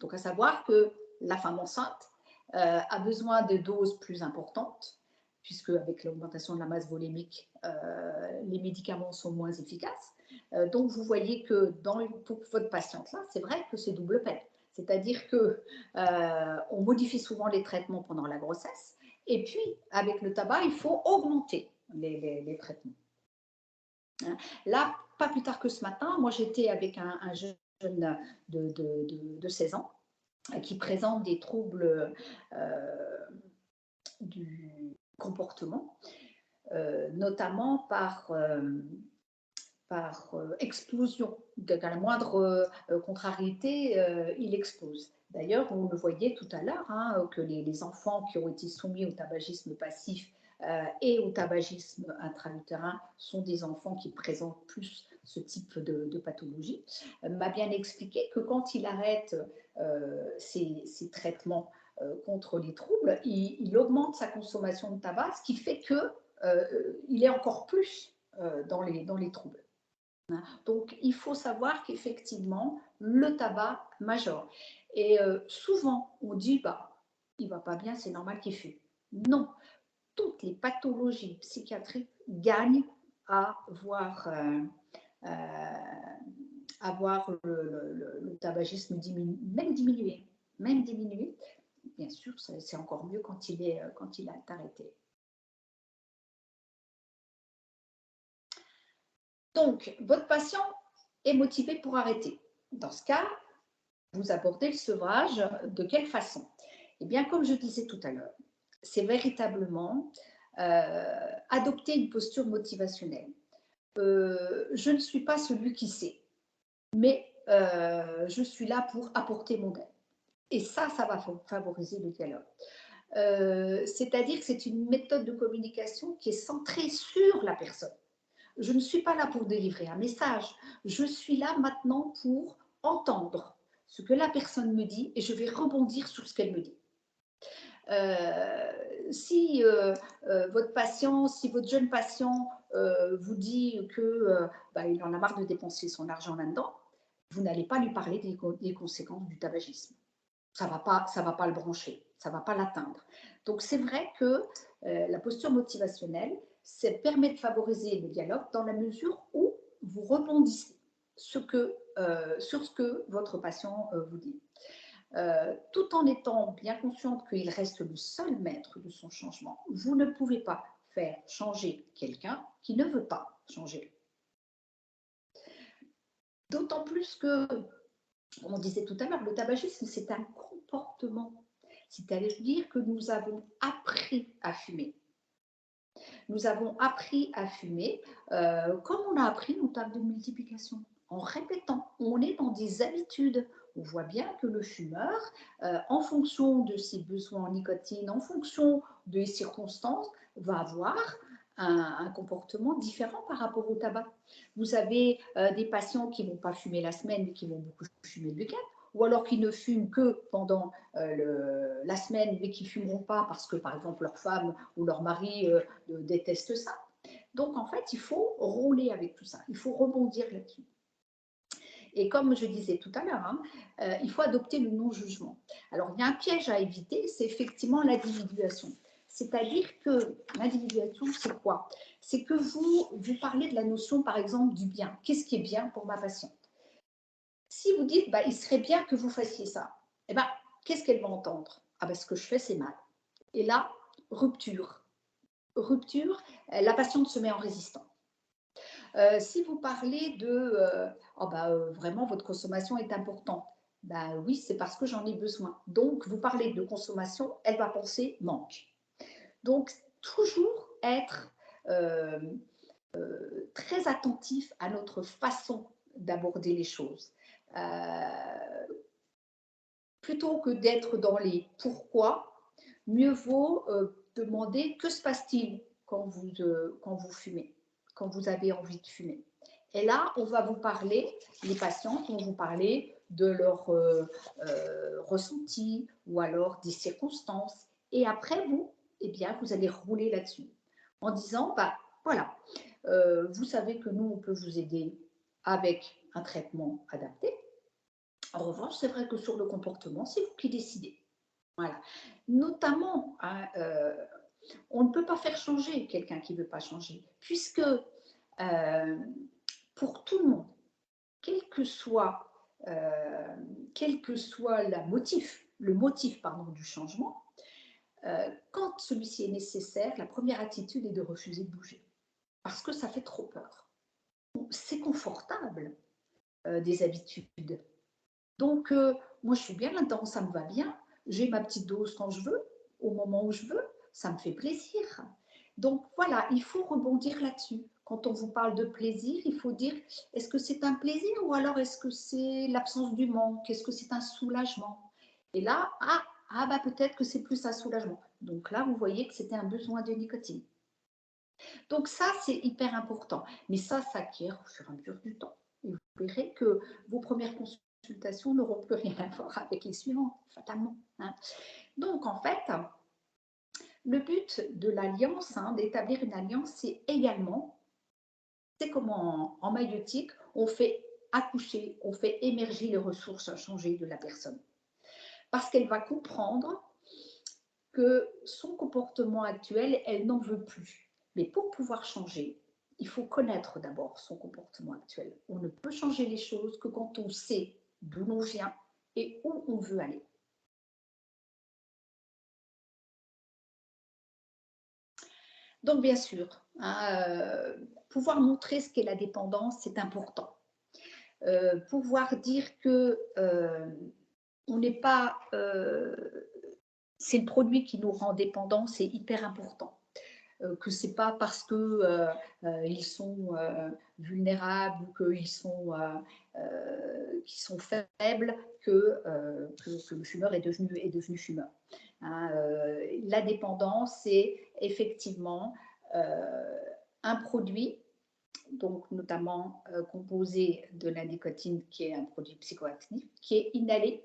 Donc, à savoir que la femme enceinte a besoin de doses plus importantes, puisque avec l'augmentation de la masse volémique, les médicaments sont moins efficaces. Donc, vous voyez que pour votre patiente-là, c'est vrai que c'est double peine. C'est-à-dire qu'on modifie souvent les traitements pendant la grossesse, et puis, avec le tabac, il faut augmenter les traitements. Là, pas plus tard que ce matin, moi, j'étais avec un jeune de 16 ans qui présente des troubles du comportement, notamment par explosion. À la moindre contrariété, il explose. D'ailleurs, on le voyait tout à l'heure, hein, que les enfants qui ont été soumis au tabagisme passif et au tabagisme intra-utérin sont des enfants qui présentent plus ce type de pathologie. M'a bien expliqué que quand il arrête ces traitements contre les troubles, il augmente sa consommation de tabac, ce qui fait qu'il est encore plus dans les troubles. Donc, il faut savoir qu'effectivement, le tabac majore. Et souvent, on dit, bah, il ne va pas bien, c'est normal qu'il fume. Non, toutes les pathologies psychiatriques gagnent à voir le tabagisme diminuer. Même diminuer. Bien sûr, c'est encore mieux quand il est arrêté. Donc, votre patient est motivé pour arrêter. Dans ce cas, vous abordez le sevrage de quelle façon? Eh bien, comme je disais tout à l'heure, c'est véritablement adopter une posture motivationnelle. Je ne suis pas celui qui sait, mais je suis là pour apporter mon aide. Et ça va favoriser le dialogue. C'est-à-dire que c'est une méthode de communication qui est centrée sur la personne. Je ne suis pas là pour délivrer un message. Je suis là maintenant pour entendre ce que la personne me dit et je vais rebondir sur ce qu'elle me dit. Si votre jeune patient vous dit qu'il en a marre de dépenser son argent là-dedans, vous n'allez pas lui parler des conséquences du tabagisme. Ça va pas le brancher, ça ne va pas l'atteindre. Donc, c'est vrai que la posture motivationnelle, ça permet de favoriser le dialogue dans la mesure où vous rebondissez sur ce que votre patient vous dit. Tout en étant bien consciente qu'il reste le seul maître de son changement. Vous ne pouvez pas faire changer quelqu'un qui ne veut pas changer. D'autant plus que, comme on disait tout à l'heure, le tabagisme, c'est un comportement. C'est-à-dire que nous avons appris à fumer. Nous avons appris à fumer comme on a appris nos tables de multiplication, en répétant. On est dans des habitudes. On voit bien que le fumeur, en fonction de ses besoins en nicotine, en fonction des circonstances, va avoir un comportement différent par rapport au tabac. Vous avez des patients qui ne vont pas fumer la semaine, mais qui vont beaucoup fumer le week-end, ou alors qui ne fument que pendant la semaine, mais qui ne fumeront pas parce que, par exemple, leur femme ou leur mari déteste ça. Donc, en fait, il faut rouler avec tout ça. Il faut rebondir là-dessus. Et comme je disais tout à l'heure, hein, il faut adopter le non-jugement. Alors, il y a un piège à éviter, c'est effectivement l'individuation. C'est-à-dire que l'individuation, c'est quoi? C'est que vous parlez de la notion, par exemple, du bien. Qu'est-ce qui est bien pour ma patiente? Si vous dites, bah, il serait bien que vous fassiez ça, eh ben, qu'est-ce qu'elle va entendre? Ah ben, ce que je fais, c'est mal. Et là, rupture. Rupture, la patiente se met en résistance. Si vous parlez de oh bah, vraiment votre consommation est importante, bah oui, c'est parce que j'en ai besoin. Donc, vous parlez de consommation, elle va penser manque. Donc, toujours être très attentif à notre façon d'aborder les choses. Plutôt que d'être dans les pourquoi, mieux vaut demander que se passe-t-il quand vous fumez, quand vous avez envie de fumer. Et là, on va vous parler, les patientes vont vous parler de leur ressenti ou alors des circonstances. Et après, vous, eh bien, vous allez rouler là-dessus en disant, bah, voilà, vous savez que nous, on peut vous aider avec un traitement adapté. En revanche, c'est vrai que sur le comportement, c'est vous qui décidez. Voilà. Notamment, hein, on ne peut pas faire changer quelqu'un qui ne veut pas changer, puisque pour tout le monde, quel que soit le motif du changement, quand celui-ci est nécessaire, la première attitude est de refuser de bouger, parce que ça fait trop peur. C'est confortable des habitudes. Donc, moi, je suis bien là-dedans, ça me va bien. J'ai ma petite dose quand je veux, au moment où je veux, ça me fait plaisir. Donc, voilà, il faut rebondir là-dessus. Quand on vous parle de plaisir, il faut dire, est-ce que c'est un plaisir ou alors est-ce que c'est l'absence du manque? Est-ce que c'est un soulagement? Et là, bah, peut-être que c'est plus un soulagement. Donc là, vous voyez que c'était un besoin de nicotine. Donc ça, c'est hyper important. Mais ça s'acquiert au fur et à mesure du temps. Et vous verrez que vos premières consultations n'auront plus rien à voir avec les suivantes, fatalement. Hein. Donc, en fait, le but de l'alliance, d'établir une alliance, c'est également, c'est comme en maïeutique, on fait accoucher, on fait émerger les ressources inchangées de la personne. Parce qu'elle va comprendre que son comportement actuel, elle n'en veut plus. Mais pour pouvoir changer, il faut connaître d'abord son comportement actuel. On ne peut changer les choses que quand on sait d'où l'on vient et où on veut aller. Donc, bien sûr, pouvoir montrer ce qu'est la dépendance, c'est important. Pouvoir dire que on n'est pas... c'est le produit qui nous rend dépendants, c'est hyper important. Que ce n'est pas parce qu'ils sont vulnérables ou qu'ils sont faibles que le fumeur est devenu fumeur. Hein, la dépendance, c'est effectivement un produit, donc notamment composé de la nicotine, qui est un produit psychoactif, qui est inhalé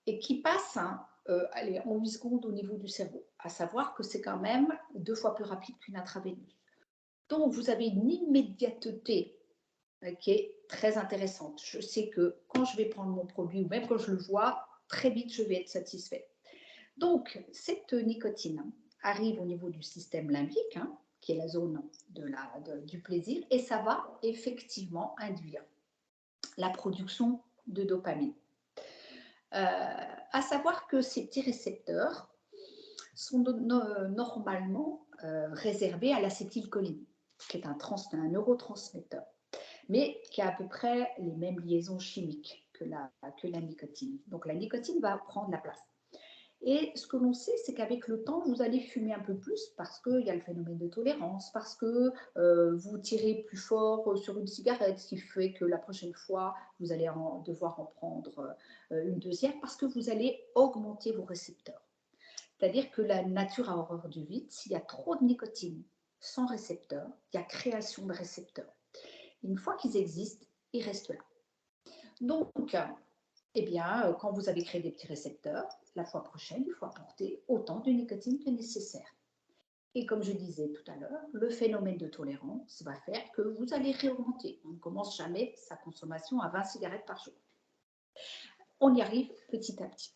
et qui passe en 8 secondes au niveau du cerveau, à savoir que c'est quand même 2 fois plus rapide qu'une intraveineuse. Donc, vous avez une immédiateté qui est très intéressante. Je sais que quand je vais prendre mon produit, ou même quand je le vois, très vite, je vais être satisfait. Donc, cette nicotine arrive au niveau du système limbique, qui est la zone du plaisir, et ça va effectivement induire la production de dopamine. À savoir que ces petits récepteurs sont normalement réservés à l'acétylcholine, qui est un neurotransmetteur, mais qui a à peu près les mêmes liaisons chimiques que la nicotine. Donc la nicotine va prendre la place. Et ce que l'on sait, c'est qu'avec le temps, vous allez fumer un peu plus parce qu'il y a le phénomène de tolérance, parce que vous tirez plus fort sur une cigarette, ce qui fait que la prochaine fois, vous allez devoir en prendre une deuxième parce que vous allez augmenter vos récepteurs. C'est-à-dire que la nature a horreur du vide. S'il y a trop de nicotine sans récepteurs, il y a création de récepteurs. Une fois qu'ils existent, ils restent là. Donc, eh bien, quand vous avez créé des petits récepteurs, la fois prochaine, il faut apporter autant de nicotine que nécessaire. Et comme je disais tout à l'heure, le phénomène de tolérance va faire que vous allez réaugmenter. On ne commence jamais sa consommation à 20 cigarettes par jour. On y arrive petit à petit.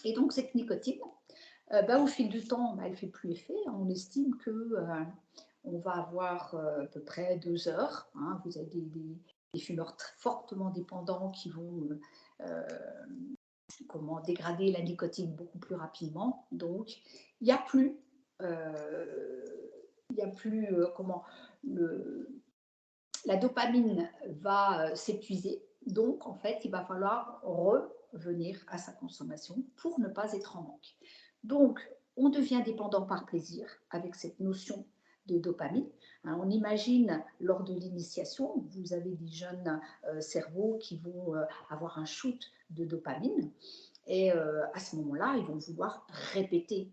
Et donc, cette nicotine, au fil du temps, elle ne fait plus effet. On estime qu'on va avoir à peu près 2 heures. Hein. Vous avez des fumeurs fortement dépendants qui vont dégrader la nicotine beaucoup plus rapidement. Donc, il n'y a plus, la dopamine va s'épuiser. Donc, en fait, il va falloir revenir à sa consommation pour ne pas être en manque. Donc, on devient dépendant par plaisir avec cette notion de dopamine. Hein, on imagine lors de l'initiation, vous avez des jeunes cerveaux qui vont avoir un shoot de dopamine et à ce moment-là, ils vont vouloir répéter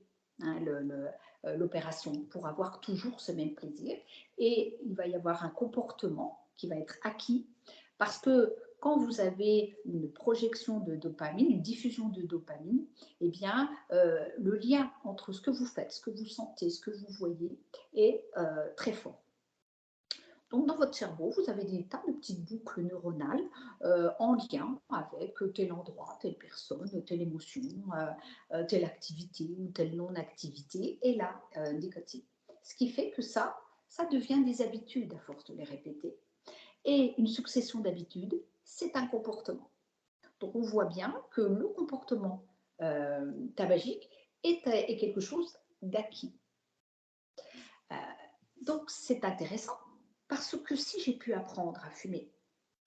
l'opération pour avoir toujours ce même plaisir. Et il va y avoir un comportement qui va être acquis parce que quand vous avez une projection de dopamine, une diffusion de dopamine, eh bien, le lien entre ce que vous faites, ce que vous sentez, ce que vous voyez est très fort. Donc, dans votre cerveau, vous avez des tas de petites boucles neuronales en lien avec tel endroit, telle personne, telle émotion, telle activité ou telle non-activité et la nicotine. Ce qui fait que ça devient des habitudes à force de les répéter. Et une succession d'habitudes, c'est un comportement. Donc, on voit bien que le comportement tabagique est quelque chose d'acquis. Donc, c'est intéressant. Parce que si j'ai pu apprendre à fumer,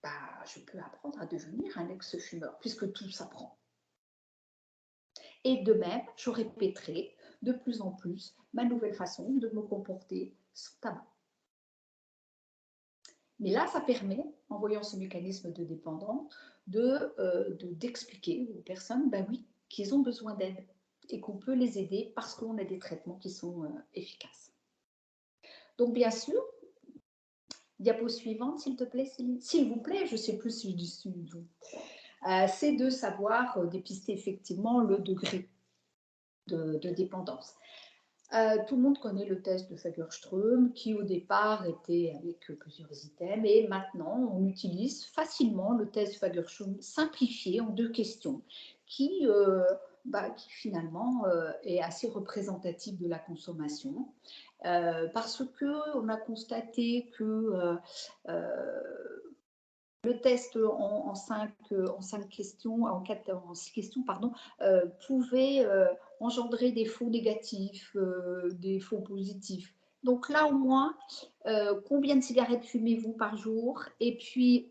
je peux apprendre à devenir un ex-fumeur, puisque tout s'apprend. Et de même, je répéterai de plus en plus ma nouvelle façon de me comporter sans tabac. Mais là, ça permet, en voyant ce mécanisme de dépendance, d'expliquer aux personnes, oui, qu'ils ont besoin d'aide et qu'on peut les aider parce qu'on a des traitements qui sont efficaces. Donc, bien sûr, diapo suivante, s'il te plaît, Céline. S'il vous plaît, je ne sais plus si je dis s'il vous. C'est de savoir dépister effectivement le degré de dépendance. Tout le monde connaît le test de Fagerström qui au départ était avec plusieurs items et maintenant on utilise facilement le test Fagerström simplifié en 2 questions qui finalement est assez représentatif de la consommation parce qu'on a constaté que le test en 6 questions, pouvait engendrer des faux négatifs, des faux positifs. Donc là, au moins, combien de cigarettes fumez-vous par jour? Et puis,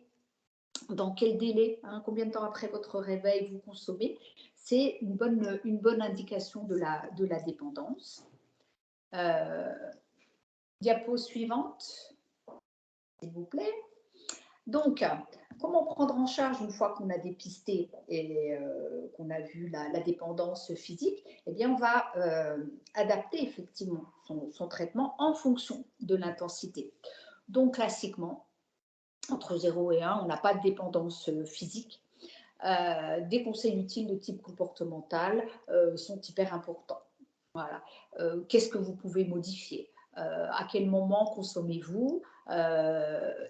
dans quel délai, combien de temps après votre réveil vous consommez? C'est une bonne indication de la dépendance. Diapo suivante, s'il vous plaît. Donc, comment prendre en charge une fois qu'on a dépisté et qu'on a vu la dépendance physique? Eh bien, on va adapter effectivement son traitement en fonction de l'intensité. Donc, classiquement, entre 0 et 1, on n'a pas de dépendance physique. Des conseils utiles de type comportemental sont hyper importants. Voilà. Qu'est-ce que vous pouvez modifier? À quel moment consommez-vous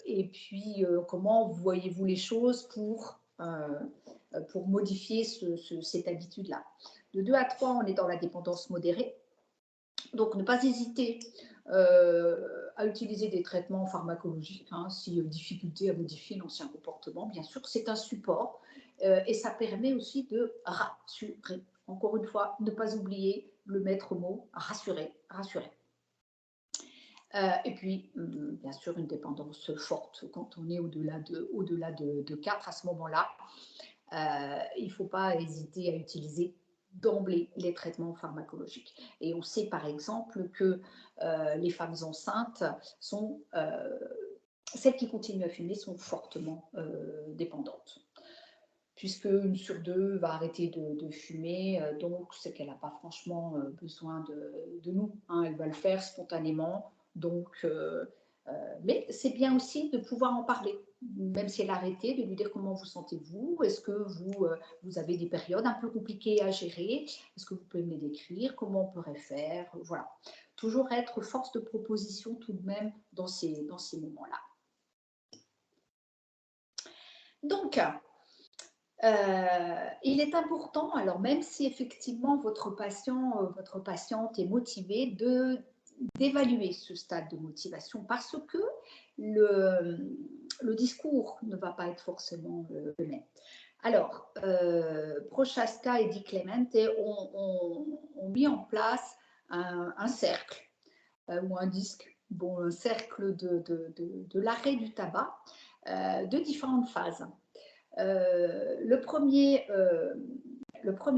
et puis comment voyez-vous les choses pour modifier cette habitude-là. De 2 à 3, on est dans la dépendance modérée. Donc, ne pas hésiter à utiliser des traitements pharmacologiques, si difficulté à modifier l'ancien comportement, bien sûr, c'est un support et ça permet aussi de rassurer. Encore une fois, ne pas oublier le maître mot, rassurer, rassurer. Et puis, bien sûr, une dépendance forte quand on est au-delà de 4 à ce moment-là. Il ne faut pas hésiter à utiliser d'emblée les traitements pharmacologiques. Et on sait par exemple que les femmes enceintes sont, celles qui continuent à fumer sont fortement dépendantes. Puisque 1 sur 2 va arrêter de fumer, donc c'est qu'elle n'a pas franchement besoin de nous. Elle va le faire spontanément. Donc, mais c'est bien aussi de pouvoir en parler, même si elle a arrêté, de lui dire comment vous sentez-vous, est-ce que vous avez des périodes un peu compliquées à gérer, est-ce que vous pouvez me les décrire, comment on pourrait faire, voilà. toujours être force de proposition tout de même dans ces moments-là. Donc, il est important, alors même si effectivement votre patiente est motivée, d'évaluer ce stade de motivation parce que le discours ne va pas être forcément le même. Alors, Prochaska et Di Clemente ont mis en place un cercle ou un disque, un cercle de l'arrêt du tabac de différentes phases. Le premier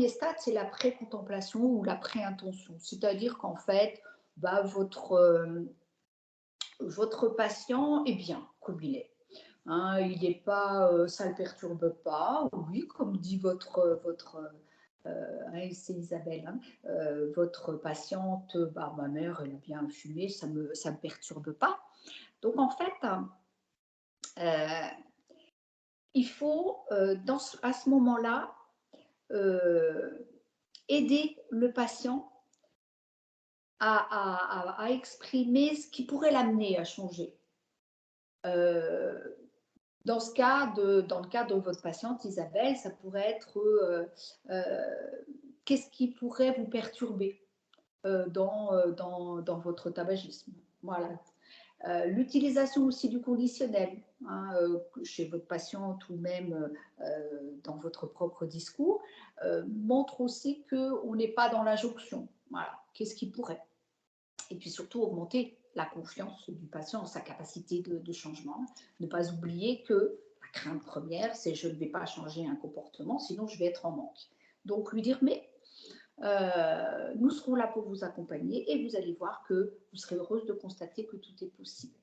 stade, c'est la pré-contemplation ou la pré-intention, c'est-à-dire qu'en fait, votre patient est bien comme il est. Hein, il n'est pas, ça ne le perturbe pas. Oui, comme dit c'est Isabelle, hein, votre patiente, ma mère, elle a bien fumé, ça me perturbe pas. Donc en fait, il faut à ce moment-là aider le patient à exprimer ce qui pourrait l'amener à changer. Dans le cas de votre patiente Isabelle, ça pourrait être qu'est-ce qui pourrait vous perturber dans votre tabagisme. Voilà. L'utilisation aussi du conditionnel chez votre patiente ou même dans votre propre discours montre aussi qu'on n'est pas dans l'injonction. Voilà. Qu'est-ce qui pourrait? Et puis surtout augmenter la confiance du patient en sa capacité de changement. Ne pas oublier que la crainte première, c'est je ne vais pas changer un comportement, sinon je vais être en manque. Donc lui dire, mais nous serons là pour vous accompagner et vous allez voir que vous serez heureuse de constater que tout est possible.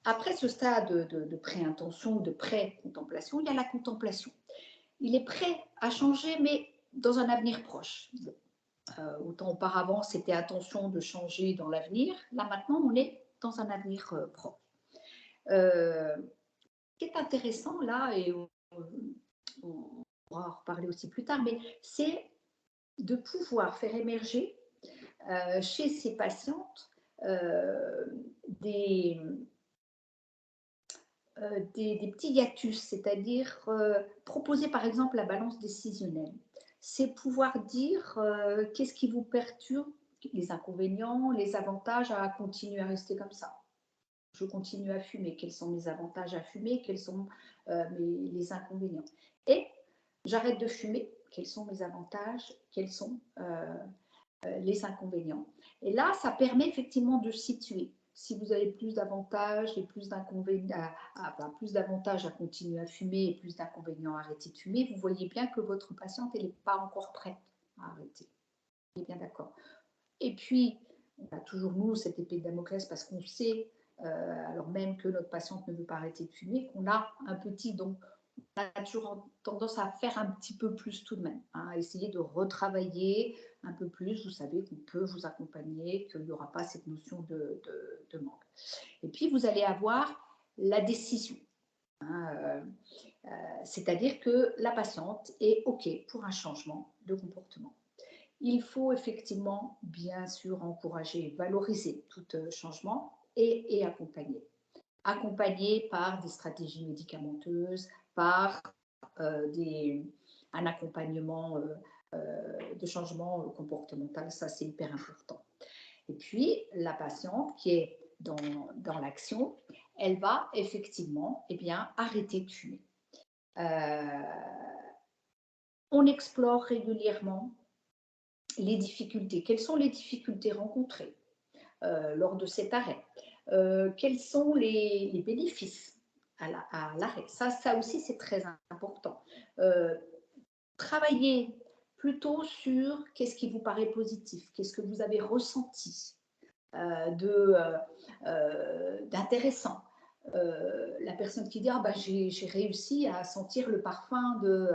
Après ce stade de pré-intention, de pré-contemplation, il y a la contemplation. Il est prêt à changer, mais dans un avenir proche. Autant auparavant, c'était attention de changer dans l'avenir. Là, maintenant, on est dans un avenir proche. Ce qui est intéressant, là, et on pourra en reparler aussi plus tard, mais c'est de pouvoir faire émerger chez ces patientes des petits hiatus, c'est-à-dire proposer par exemple la balance décisionnelle. C'est pouvoir dire qu'est-ce qui vous perturbe, les inconvénients, les avantages à continuer à rester comme ça. Je continue à fumer, quels sont mes avantages à fumer, quels sont les inconvénients. Et j'arrête de fumer, quels sont mes avantages, quels sont les inconvénients. Et là, ça permet effectivement de situer. Si vous avez plus d'avantages et plus d'inconvénients, plus d'avantages à continuer à fumer et plus d'inconvénients à arrêter de fumer, vous voyez bien que votre patiente, elle n'est pas encore prête à arrêter. On est bien d'accord. Et puis, on a toujours, nous, cette épée de Damoclès parce qu'on sait, alors même que notre patiente ne veut pas arrêter de fumer, qu'on a un petit don. On a toujours tendance à faire un petit peu plus tout de même, à essayer de retravailler un peu plus. Vous savez qu'on peut vous accompagner, qu'il n'y aura pas cette notion de manque. Et puis, vous allez avoir la décision. C'est-à-dire que la patiente est OK pour un changement de comportement. Il faut effectivement, bien sûr, encourager, valoriser tout changement et accompagner. Accompagné par des stratégies médicamenteuses, par un accompagnement de changement comportemental, ça c'est hyper important. Et puis, la patiente qui est dans l'action, elle va effectivement arrêter de fumer. On explore régulièrement les difficultés. Quelles sont les difficultés rencontrées lors de cet arrêt? Quels sont les bénéfices à l'arrêt? Ça aussi, c'est très important. Travailler plutôt sur qu'est-ce qui vous paraît positif, qu'est-ce que vous avez ressenti d'intéressant. La personne qui dit j'ai réussi à sentir le parfum de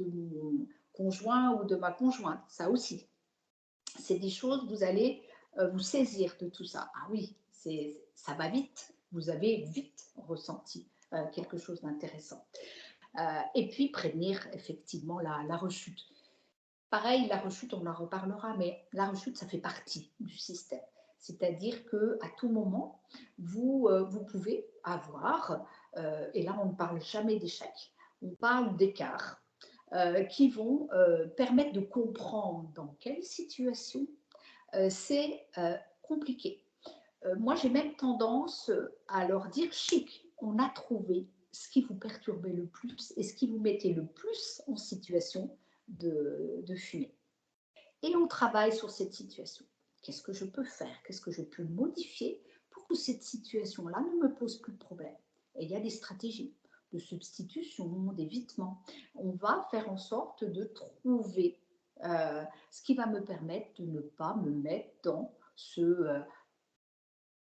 mon conjoint ou de ma conjointe, ça aussi. C'est des choses, vous allez vous saisir de tout ça. Ah oui, ça va vite, vous avez vite ressenti quelque chose d'intéressant. Et puis prévenir effectivement la rechute. pareil, la rechute, on en reparlera, mais la rechute, ça fait partie du système. C'est-à-dire qu'à tout moment, vous pouvez avoir, et là on ne parle jamais d'échec, on parle d'écart, qui vont permettre de comprendre dans quelle situation c'est compliqué. Moi, j'ai même tendance à leur dire chic, on a trouvé ce qui vous perturbait le plus et ce qui vous mettait le plus en situation de fumer. Et on travaille sur cette situation. Qu'est-ce que je peux faire? Qu'est-ce que je peux modifier pour que cette situation-là ne me pose plus de problème? Et il y a des stratégies de substitution, d'évitement. On va faire en sorte de trouver ce qui va me permettre de ne pas me mettre dans ce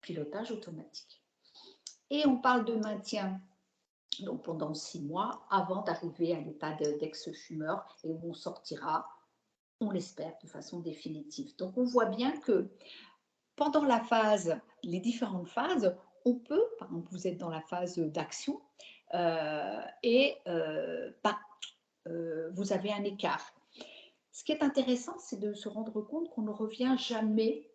pilotage automatique. Et on parle de maintien donc pendant 6 mois avant d'arriver à l'état d'ex-fumeur et où on sortira, on l'espère, de façon définitive. Donc on voit bien que pendant la phase, les différentes phases, on peut, par exemple, vous êtes dans la phase d'action vous avez un écart. Ce qui est intéressant, c'est de se rendre compte qu'on ne revient jamais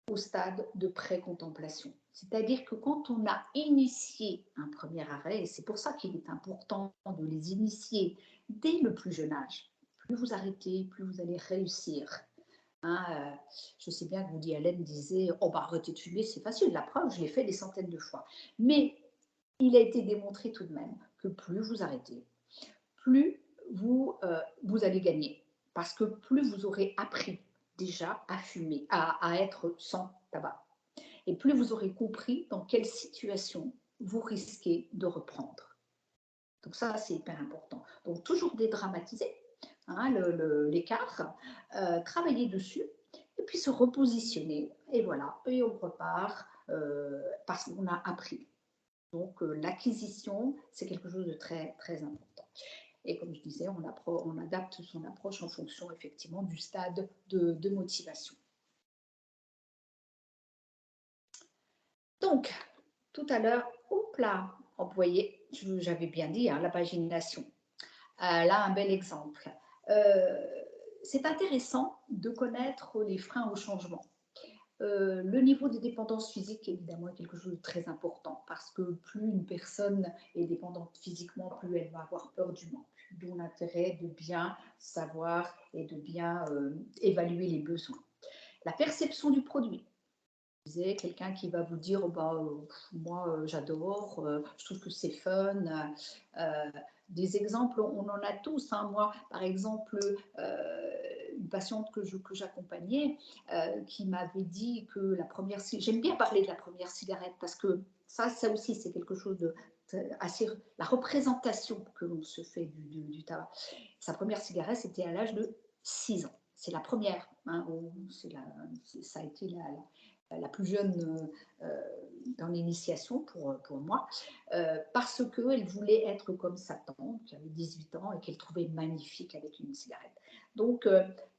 au stade de pré-contemplation. C'est-à-dire que quand on a initié un premier arrêt, et c'est pour ça qu'il est important de les initier dès le plus jeune âge, plus vous arrêtez, plus vous allez réussir. Je sais bien que Woody Allen disait « Oh, bah arrêter de fumer, c'est facile, la preuve, je l'ai fait des centaines de fois. » Mais il a été démontré tout de même que plus vous arrêtez, plus vous allez gagner. Parce que plus vous aurez appris déjà à fumer, à être sans tabac. Et plus vous aurez compris dans quelle situation vous risquez de reprendre. Donc ça, c'est hyper important. Donc toujours dédramatiser l'écart, travailler dessus, et puis se repositionner. Et voilà, et on repart parce qu'on a appris. Donc l'acquisition, c'est quelque chose de très, très important. Et comme je disais, on adapte son approche en fonction effectivement du stade de motivation. Donc, tout à l'heure, vous voyez, j'avais bien dit, la pagination. Là, un bel exemple. C'est intéressant de connaître les freins au changement. Le niveau de dépendance physique, évidemment, est quelque chose de très important parce que plus une personne est dépendante physiquement, plus elle va avoir peur du manque. D'où l'intérêt de bien savoir et de bien évaluer les besoins. La perception du produit. Quelqu'un qui va vous dire moi j'adore, je trouve que c'est fun. Des exemples, on en a tous. Moi, par exemple, une patiente que j'accompagnais qui m'avait dit que la première cigarette, j'aime bien parler de la première cigarette parce que ça aussi c'est quelque chose de assez, la représentation que l'on se fait du tabac. Sa première cigarette, c'était à l'âge de 6 ans. C'est la première, ça a été la plus jeune dans l'initiation pour moi, parce qu'elle voulait être comme sa tante, qui avait 18 ans et qu'elle trouvait magnifique avec une cigarette. Donc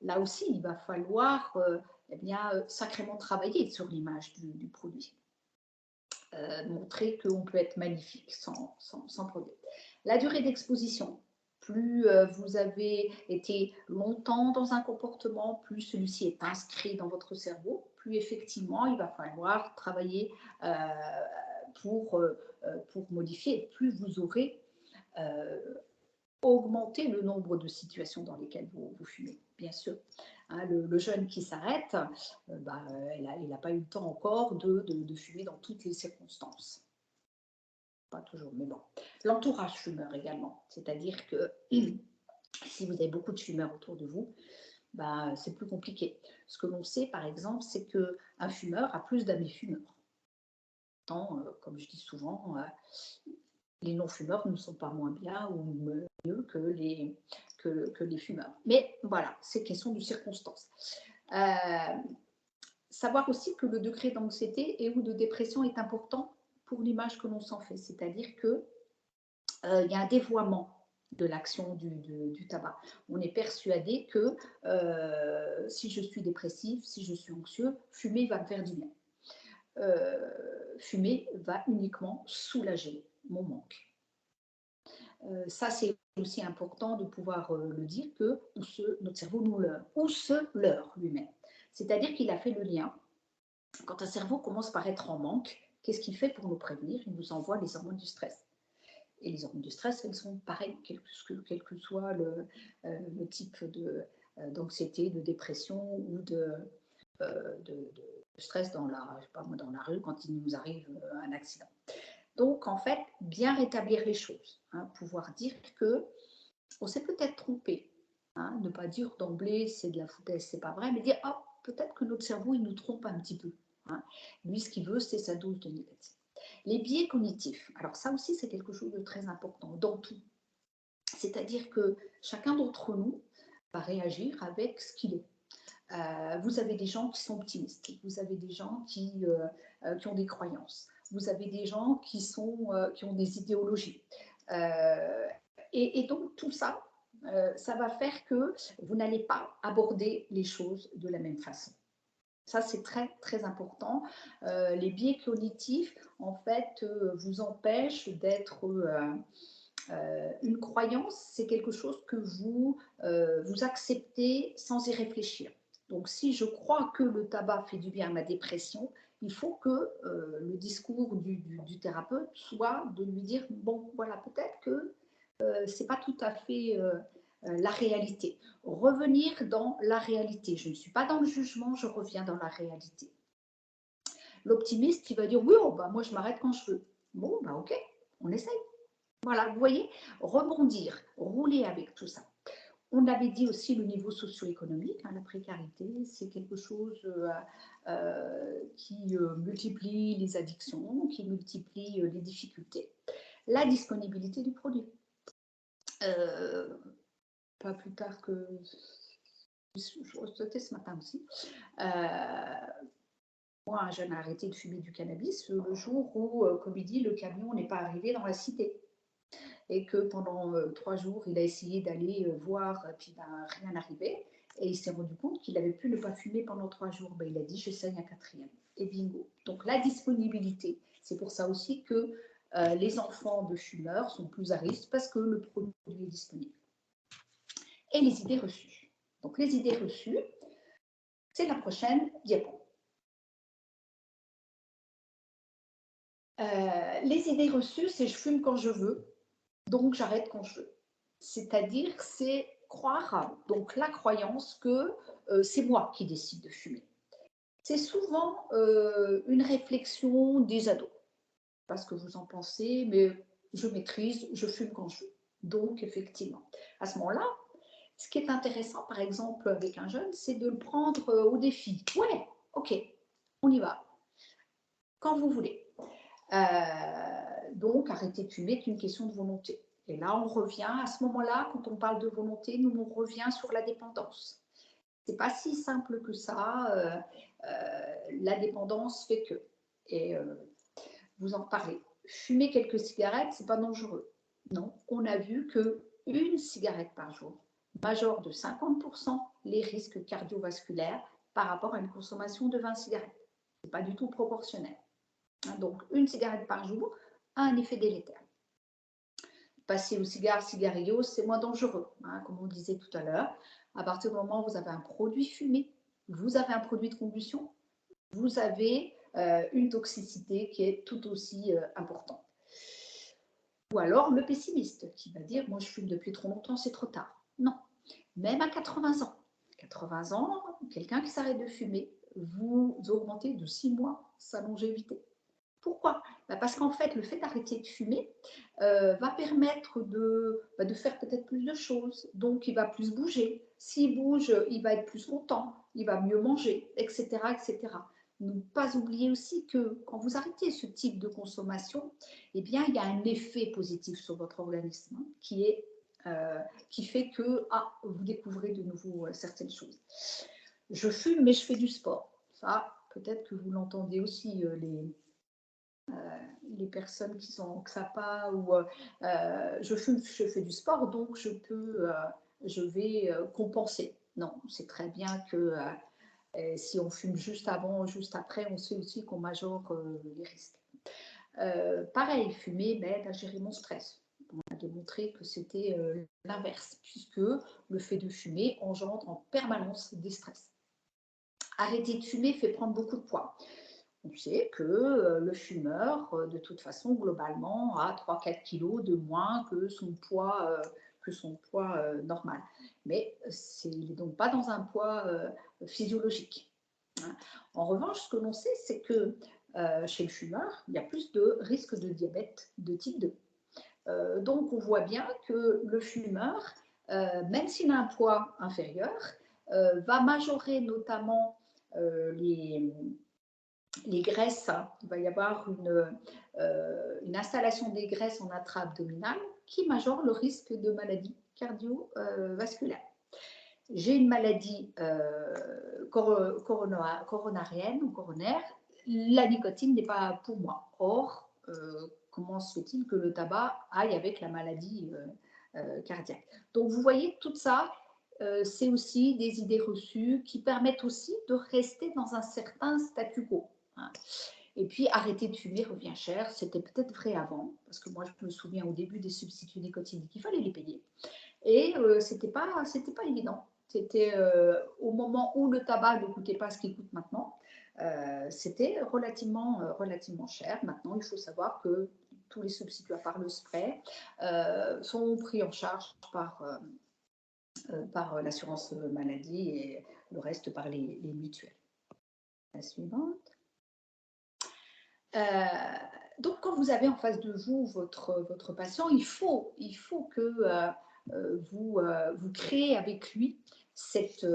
là aussi, il va falloir sacrément travailler sur l'image du produit. Montrer qu'on peut être magnifique sans problème. La durée d'exposition. Plus vous avez été longtemps dans un comportement, plus celui-ci est inscrit dans votre cerveau, plus effectivement il va falloir travailler pour modifier. Plus vous aurez augmenté le nombre de situations dans lesquelles vous fumez, bien sûr. Le jeune qui s'arrête, il n'a pas eu le temps encore de fumer dans toutes les circonstances. Pas toujours, mais bon. L'entourage fumeur également, c'est-à-dire que si vous avez beaucoup de fumeurs autour de vous, c'est plus compliqué. Ce que l'on sait, par exemple, c'est qu'un fumeur a plus d'amis fumeurs. Tant, comme je dis souvent, les non-fumeurs ne sont pas moins bien ou mieux que les fumeurs. Mais voilà, c'est question de circonstances. Savoir aussi que le degré d'anxiété et ou de dépression est important pour l'image que l'on s'en fait. C'est-à-dire qu'il y a un dévoiement de l'action du tabac. On est persuadé que si je suis dépressif, si je suis anxieux, fumer va me faire du bien. Fumer va uniquement soulager mon manque. Ça, c'est aussi important de pouvoir le dire, que notre cerveau nous leurre, ou se leurre lui-même. C'est-à-dire qu'il a fait le lien. Quand un cerveau commence par être en manque, qu'est-ce qu'il fait pour nous prévenir? Il nous envoie les hormones du stress. Et les hormones du stress, elles sont pareilles, quel que soit le type d'anxiété, de dépression ou de stress dans je sais pas moi, dans la rue quand il nous arrive un accident. Donc, en fait, bien rétablir les choses, pouvoir dire que on s'est peut-être trompé, ne pas dire d'emblée c'est de la foutaise, c'est pas vrai, mais dire oh, peut-être que notre cerveau il nous trompe un petit peu. Lui, ce qu'il veut, c'est sa dose de négatif. Les biais cognitifs, alors ça aussi c'est quelque chose de très important dans tout. C'est-à-dire que chacun d'entre nous va réagir avec ce qu'il est. Vous avez des gens qui sont optimistes, vous avez des gens qui ont des croyances, vous avez des gens qui ont des idéologies. Et donc tout ça, ça va faire que vous n'allez pas aborder les choses de la même façon. Ça, c'est très, très important. Les biais cognitifs, en fait, vous empêchent d'être... une croyance, c'est quelque chose que vous acceptez sans y réfléchir. Donc, si je crois que le tabac fait du bien à ma dépression, il faut que le discours du thérapeute soit de lui dire, bon, voilà, peut-être que ce n'est pas tout à fait la réalité. Revenir dans la réalité. Je ne suis pas dans le jugement, je reviens dans la réalité. L'optimiste, il va dire, oui, oh, bah, moi, je m'arrête quand je veux. Bon, bah, ok, on essaye. Voilà, vous voyez, rebondir, rouler avec tout ça. On avait dit aussi le niveau socio-économique, la précarité, c'est quelque chose qui multiplie les addictions, qui multiplie les difficultés. La disponibilité du produit. Pas plus tard que... C'était ce matin aussi. Moi, un jeune a arrêté de fumer du cannabis le jour où, comme il dit, le camion n'est pas arrivé dans la cité. Et que pendant 3 jours, il a essayé d'aller voir, puis rien n'arrivait. Et il s'est rendu compte qu'il avait pu ne pas fumer pendant 3 jours. Il a dit, j'essaye un 4e. Et bingo. Donc la disponibilité, c'est pour ça aussi que les enfants de fumeurs sont plus à risque parce que le produit est disponible. Et les idées reçues. Donc les idées reçues, c'est la prochaine diapo. Les idées reçues, c'est je fume quand je veux, donc j'arrête quand je veux. C'est-à-dire, c'est croire, donc la croyance que c'est moi qui décide de fumer. C'est souvent une réflexion des ados. Pas ce que vous en pensez, mais je maîtrise, je fume quand je veux. Donc, effectivement, à ce moment-là, ce qui est intéressant, par exemple, avec un jeune, c'est de le prendre au défi. Ouais, ok, on y va. Quand vous voulez. Donc, arrêter de fumer est une question de volonté. Et là, on revient, à ce moment-là, quand on parle de volonté, nous, on revient sur la dépendance. C'est pas si simple que ça. La dépendance fait que. Et vous en parlez. Fumer quelques cigarettes, c'est pas dangereux. Non, on a vu que une cigarette par jour majore de 50% les risques cardiovasculaires par rapport à une consommation de 20 cigarettes. C'est pas du tout proportionnel. Donc, une cigarette par jour a un effet délétère. Passer au cigarillos, c'est moins dangereux, comme on disait tout à l'heure. À partir du moment où vous avez un produit fumé, vous avez un produit de combustion, vous avez une toxicité qui est tout aussi importante. Ou alors le pessimiste qui va dire, moi je fume depuis trop longtemps, c'est trop tard. Non, même à 80 ans. 80 ans, quelqu'un qui s'arrête de fumer, vous augmentez de 6 mois sa longévité. Pourquoi? Parce qu'en fait, le fait d'arrêter de fumer va permettre de faire peut-être plus de choses. Donc, il va plus bouger. S'il bouge, il va être plus content, il va mieux manger, etc. etc. Ne pas oublier aussi que quand vous arrêtez ce type de consommation, eh bien, il y a un effet positif sur votre organisme qui fait que vous découvrez de nouveau certaines choses. Je fume, mais je fais du sport. Ça, peut-être que vous l'entendez aussi, les personnes qui sont en XAPA ou je fume, je fais du sport, donc je vais compenser. Non, c'est très bien que si on fume juste avant, juste après, on sait aussi qu'on majore les risques. Pareil, fumer m'aide à gérer mon stress. On a démontré que c'était l'inverse, puisque le fait de fumer engendre en permanence des stress. Arrêter de fumer fait prendre beaucoup de poids. On sait que le fumeur, de toute façon, globalement, a 3-4 kilos de moins que son poids normal. Mais il n'est donc pas dans un poids physiologique. Hein. En revanche, ce que l'on sait, c'est que chez le fumeur, il y a plus de risque de diabète de type 2. Donc, on voit bien que le fumeur, même s'il a un poids inférieur, va majorer notamment les graisses. Il va y avoir une installation des graisses en intra-abdominal qui majore le risque de maladie cardiovasculaire. J'ai une maladie coronarienne ou coronaire, la nicotine n'est pas pour moi. Or, comment se fait-il que le tabac aille avec la maladie cardiaque? Donc, vous voyez, tout ça, c'est aussi des idées reçues qui permettent aussi de rester dans un certain statu quo. Hein. Et puis, arrêter de fumer revient cher. C'était peut-être vrai avant, parce que moi, je me souviens au début des substituts nicotiniques, il fallait les payer. Et c'était pas évident. C'était au moment où le tabac ne coûtait pas ce qu'il coûte maintenant, c'était relativement cher. Maintenant, il faut savoir que tous les substituts, à part le spray, sont pris en charge par l'assurance maladie et le reste par les mutuelles. La suivante. Donc, quand vous avez en face de vous votre patient, il faut que vous créez avec lui cette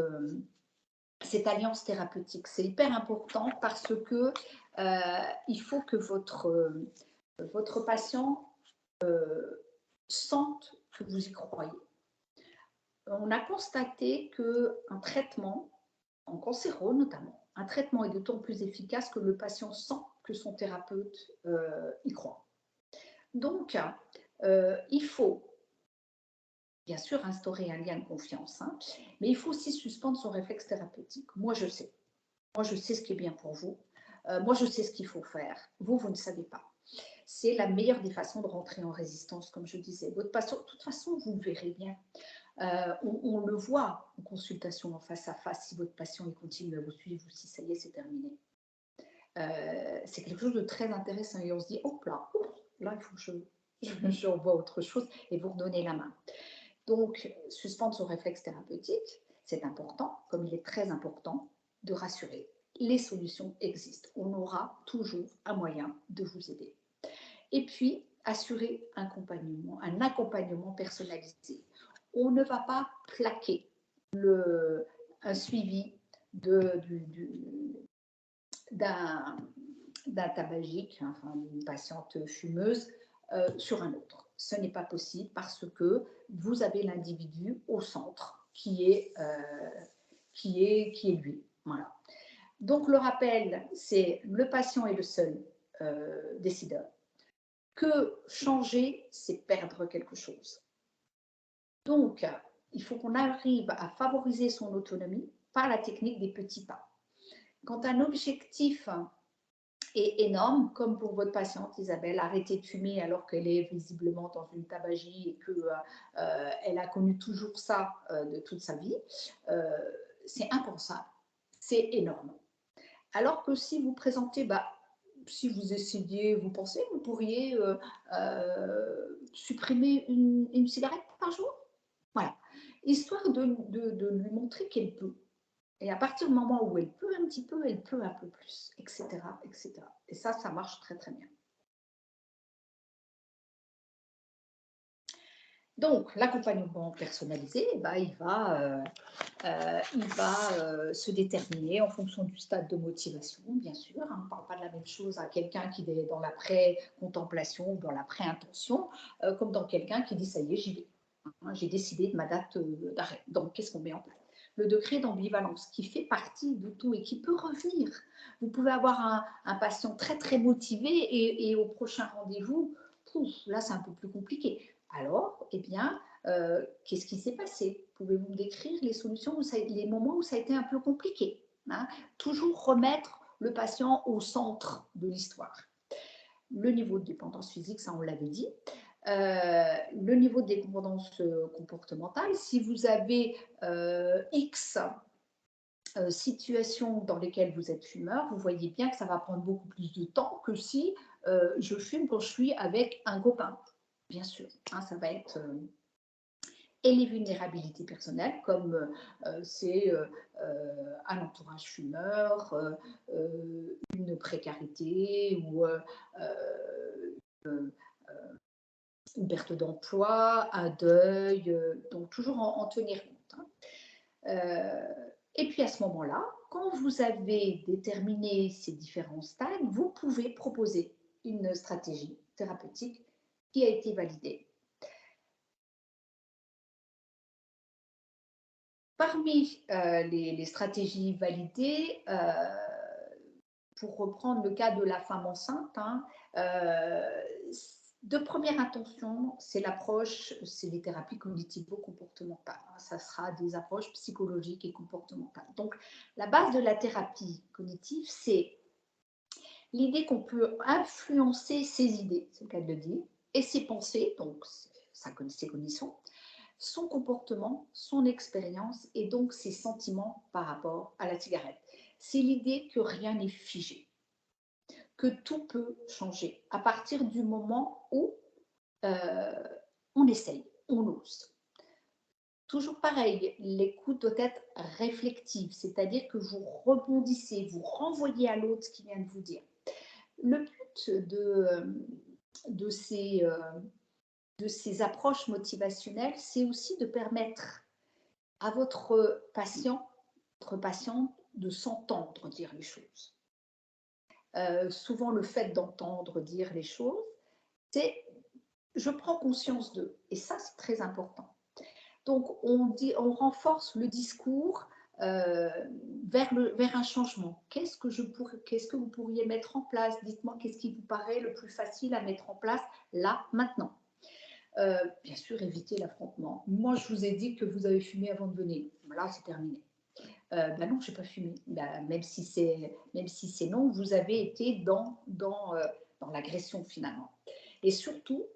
alliance thérapeutique. C'est hyper important parce que il faut que votre patient sente que vous y croyez. On a constaté qu'un traitement, en cancéro notamment, un traitement est d'autant plus efficace que le patient sent que son thérapeute y croit. Donc, il faut bien sûr instaurer un lien de confiance, hein, mais il faut aussi suspendre son réflexe thérapeutique. Moi, je sais ce qui est bien pour vous. Moi, je sais ce qu'il faut faire. Vous ne savez pas. C'est la meilleure des façons de rentrer en résistance, comme je disais. Votre patient, de toute façon, vous le verrez bien. On le voit en consultation en face à face, si votre patient il continue à vous suivre ou si ça y est, c'est terminé. C'est quelque chose de très intéressant et on se dit, hop là, il faut que je revoie autre chose et vous redonnez la main. Donc, suspendre son réflexe thérapeutique, c'est important, comme il est très important de rassurer. Les solutions existent. On aura toujours un moyen de vous aider. Et puis, assurer un accompagnement personnalisé. On ne va pas plaquer un suivi d'un tabagique, enfin d'une patiente fumeuse, sur un autre. Ce n'est pas possible parce que vous avez l'individu au centre qui est lui. Voilà. Donc le rappel, c'est le patient est le seul décideur. Que changer, c'est perdre quelque chose. Donc, il faut qu'on arrive à favoriser son autonomie par la technique des petits pas. Quand un objectif est énorme, comme pour votre patiente Isabelle, arrêter de fumer alors qu'elle est visiblement dans une tabagie et qu'elle a connu toujours ça de toute sa vie, c'est impensable, c'est énorme. Alors que si vous présentez, si vous essayez, vous pensez, vous pourriez supprimer une cigarette par jour. Voilà, histoire de lui montrer qu'elle peut. Et à partir du moment où elle peut un petit peu, elle peut un peu plus, etc. etc. Et ça marche très, très bien. Donc, l'accompagnement personnalisé, il va se déterminer en fonction du stade de motivation, bien sûr. On ne parle pas de la même chose à quelqu'un qui est dans la pré-contemplation ou dans la pré-intention, comme dans quelqu'un qui dit « ça y est, j'y vais, j'ai décidé de ma date d'arrêt ». Donc, qu'est-ce qu'on met en place ? Le degré d'ambivalence qui fait partie de tout et qui peut revenir. Vous pouvez avoir un patient très, très motivé et au prochain rendez-vous, là, c'est un peu plus compliqué. Alors, qu'est-ce qui s'est passé? Pouvez-vous me décrire les solutions, les moments où ça a été un peu compliqué, hein? Toujours remettre le patient au centre de l'histoire. Le niveau de dépendance physique, ça on l'avait dit. Le niveau de dépendance comportementale, si vous avez X situations dans lesquelles vous êtes fumeur, vous voyez bien que ça va prendre beaucoup plus de temps que si je fume quand je suis avec un copain. Bien sûr, hein, ça va être... et les vulnérabilités personnelles, comme c'est un entourage fumeur, une précarité ou une perte d'emploi, un deuil, donc toujours en tenir compte. Hein. Et puis à ce moment-là, quand vous avez déterminé ces différents stades, vous pouvez proposer une stratégie thérapeutique qui a été validée. Parmi les stratégies validées, pour reprendre le cas de la femme enceinte, hein, de première intention, c'est l'approche, c'est les thérapies cognitivo-comportementales. Hein, ça sera des approches psychologiques et comportementales. Donc, la base de la thérapie cognitive, c'est l'idée qu'on peut influencer ses idées, c'est le cas de le dire, et ses pensées, donc ses connaissances, son comportement, son expérience et donc ses sentiments par rapport à la cigarette. C'est l'idée que rien n'est figé, que tout peut changer à partir du moment où on essaye, on ose. Toujours pareil, l'écoute doit être réflexive, c'est-à-dire que vous rebondissez, vous renvoyez à l'autre ce qu'il vient de vous dire. Le but de ces approches motivationnelles, c'est aussi de permettre à votre patient, votre patiente, de s'entendre dire les choses. Souvent, le fait d'entendre dire les choses, c'est « je prends conscience d'eux ». Et ça, c'est très important. Donc, on renforce le discours vers un changement. Qu'est-ce que vous pourriez mettre en place? Dites-moi, qu'est-ce qui vous paraît le plus facile à mettre en place là, maintenant? Bien sûr, éviter l'affrontement. Moi, je vous ai dit que vous avez fumé avant de venir. Là, c'est terminé. Ben non, je n'ai pas fumé. Ben, même si c'est non, vous avez été dans l'agression finalement. Et surtout,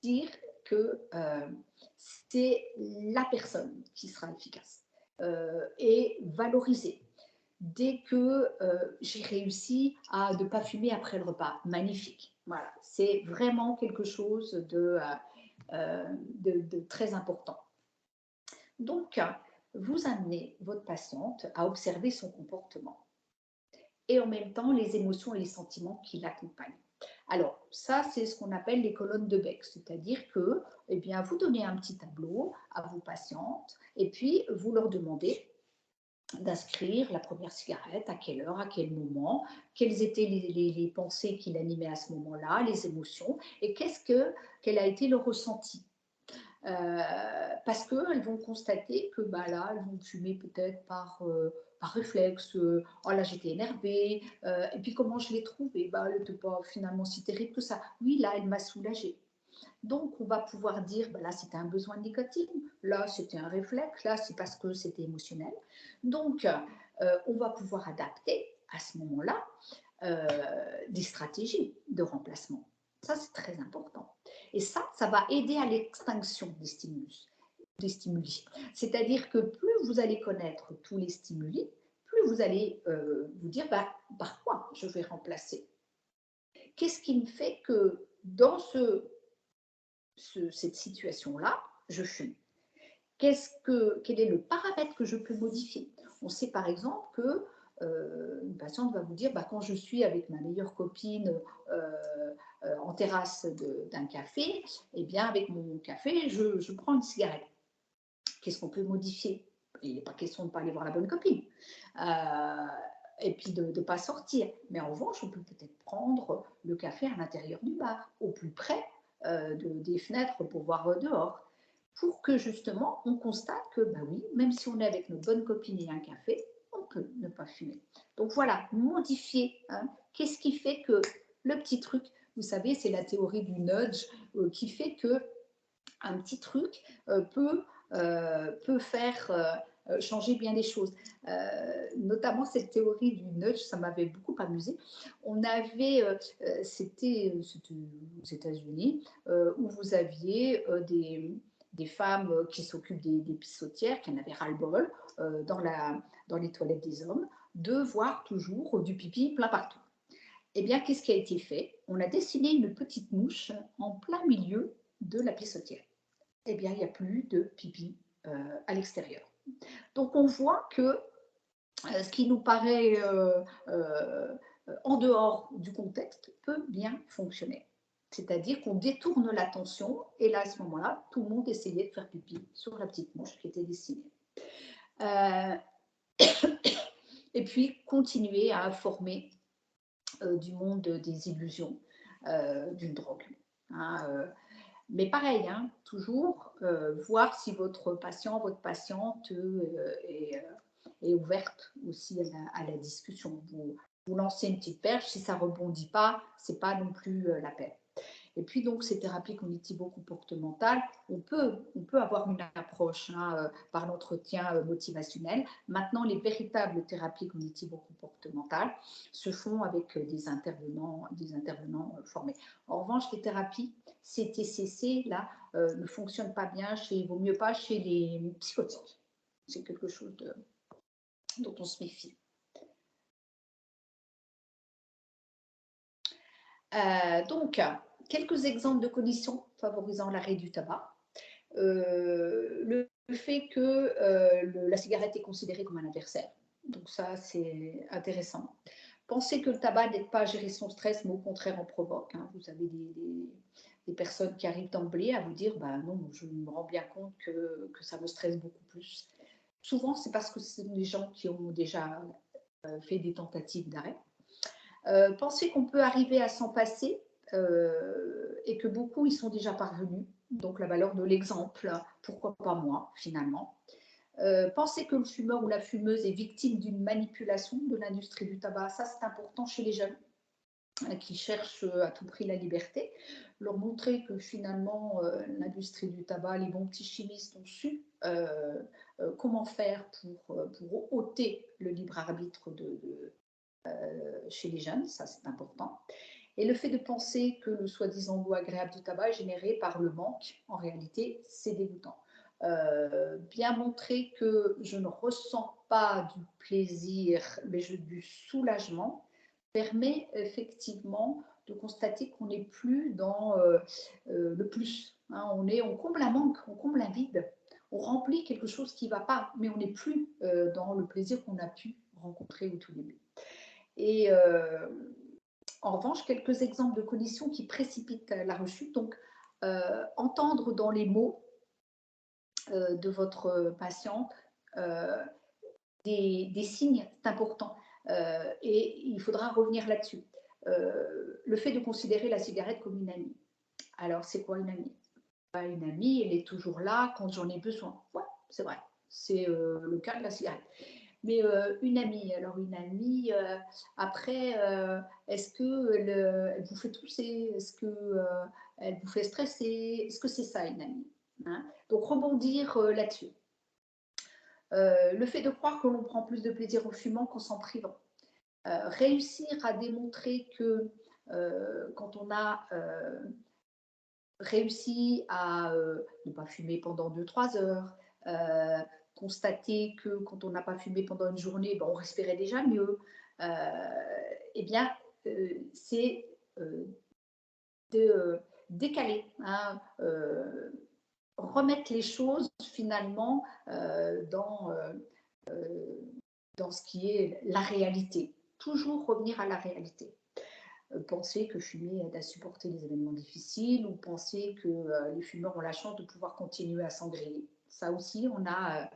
dire que c'est la personne qui sera efficace et valoriser. Dès que j'ai réussi à ne pas fumer après le repas, magnifique. Voilà, c'est vraiment quelque chose de très important. Donc, vous amenez votre patiente à observer son comportement et en même temps les émotions et les sentiments qui l'accompagnent. Alors, ça, c'est ce qu'on appelle les colonnes de Beck, c'est-à-dire que eh bien, vous donnez un petit tableau à vos patientes et puis vous leur demandez d'inscrire la première cigarette, à quelle heure, à quel moment, quelles étaient les pensées qui l'animaient à ce moment-là, les émotions, et quel a été le ressenti. Parce qu'elles vont constater que bah, là, elles vont fumer peut-être par réflexe. Oh là, j'étais énervée. Et puis, comment je l'ai trouvée? Bah, elle n'était pas finalement si terrible que ça. Oui, là, elle m'a soulagée. Donc, on va pouvoir dire, bah, là, c'était un besoin de nicotine. Là, c'était un réflexe. Là, c'est parce que c'était émotionnel. Donc, on va pouvoir adapter à ce moment-là des stratégies de remplacement. Ça, c'est très important. Et ça va aider à l'extinction des stimuli. C'est-à-dire que plus vous allez connaître tous les stimuli, plus vous allez vous dire bah, par quoi je vais remplacer. Qu'est-ce qui me fait que dans cette situation-là, je fume? Quel est le paramètre que je peux modifier? On sait par exemple que une patiente va vous dire bah, quand je suis avec ma meilleure copine en terrasse d'un café, eh bien avec mon café, je prends une cigarette. Qu'est-ce qu'on peut modifier? Il n'est pas question de ne pas aller voir la bonne copine. Et puis de ne pas sortir. Mais en revanche, on peut peut-être prendre le café à l'intérieur du bar, au plus près des fenêtres pour voir dehors. Pour que justement, on constate que, bah oui, même si on est avec notre bonne copine et un café, on peut ne pas fumer. Donc voilà, modifier. Hein. Qu'est-ce qui fait que le petit truc, vous savez, c'est la théorie du nudge qui fait que un petit truc peut faire changer bien les choses. Notamment cette théorie du nudge, ça m'avait beaucoup amusé. On avait, c'était aux États-Unis, où vous aviez des femmes qui s'occupent des pissotières, qui en avaient ras-le-bol dans les toilettes des hommes, de voir toujours du pipi plein partout. Eh bien, qu'est-ce qui a été fait? On a dessiné une petite mouche en plein milieu de la pissotière. Eh bien, il n'y a plus de pipi à l'extérieur. Donc, on voit que ce qui nous paraît en dehors du contexte peut bien fonctionner. C'est-à-dire qu'on détourne l'attention et là, à ce moment-là, tout le monde essayait de faire pipi sur la petite mouche qui était dessinée. Et puis, continuer à informer du monde des illusions d'une drogue. Mais pareil, toujours voir si votre patient, votre patiente est ouverte aussi à la discussion. Vous lancez une petite perche, si ça ne rebondit pas, ce n'est pas non plus la peine. Et puis donc ces thérapies cognitivo-comportementales, on peut avoir une approche par l'entretien motivationnel. Maintenant, les véritables thérapies cognitivo-comportementales se font avec des intervenants formés. En revanche, les thérapies CTCC là ne fonctionnent pas bien vaut mieux pas chez les psychotiques. C'est quelque chose dont on se méfie. Donc, quelques exemples de conditions favorisant l'arrêt du tabac. Le fait que la cigarette est considérée comme un adversaire. Donc ça, c'est intéressant. Pensez que le tabac n'aide pas à gérer son stress, mais au contraire en provoque. Vous avez des personnes qui arrivent d'emblée à vous dire bah non, je me rends bien compte que ça me stresse beaucoup plus. Souvent, c'est parce que ce sont des gens qui ont déjà fait des tentatives d'arrêt. Pensez qu'on peut arriver à s'en passer et que beaucoup y sont déjà parvenus. Donc la valeur de l'exemple, pourquoi pas moi finalement. Pensez que le fumeur ou la fumeuse est victime d'une manipulation de l'industrie du tabac. Ça, c'est important chez les jeunes qui cherchent à tout prix la liberté. Leur montrer que finalement, l'industrie du tabac, les bons petits chimistes ont su comment faire pour ôter le libre arbitre chez les jeunes, ça c'est important. Et le fait de penser que le soi-disant goût agréable du tabac est généré par le manque, en réalité, c'est dégoûtant. Bien montrer que je ne ressens pas du plaisir, mais du soulagement, permet effectivement de constater qu'on n'est plus dans le plus. On comble un manque, on comble un vide, on remplit quelque chose qui ne va pas, mais on n'est plus dans le plaisir qu'on a pu rencontrer au tout début. Et en revanche, quelques exemples de conditions qui précipitent la rechute. Donc, entendre dans les mots de votre patiente des signes, c'est important. Et il faudra revenir là-dessus. Le fait de considérer la cigarette comme une amie. Alors, c'est quoi une amie? Une amie, elle est toujours là quand j'en ai besoin. Ouais, c'est vrai. C'est le cas de la cigarette. Mais une amie, alors une amie, après, est-ce qu'elle vous fait tousser? Est-ce qu'elle vous fait stresser? Est-ce que c'est ça une amie? Donc rebondir là-dessus. Le fait de croire que l'on prend plus de plaisir en fumant qu'en s'en privant. Réussir à démontrer que quand on a réussi à ne pas fumer pendant 2-3 heures, constater que quand on n'a pas fumé pendant une journée, on respirait déjà mieux, eh bien, c'est de décaler, remettre les choses finalement dans ce qui est la réalité. Toujours revenir à la réalité. Penser que fumer aide à supporter les événements difficiles ou penser que les fumeurs ont la chance de pouvoir continuer à s'engrainer. Ça aussi, on a,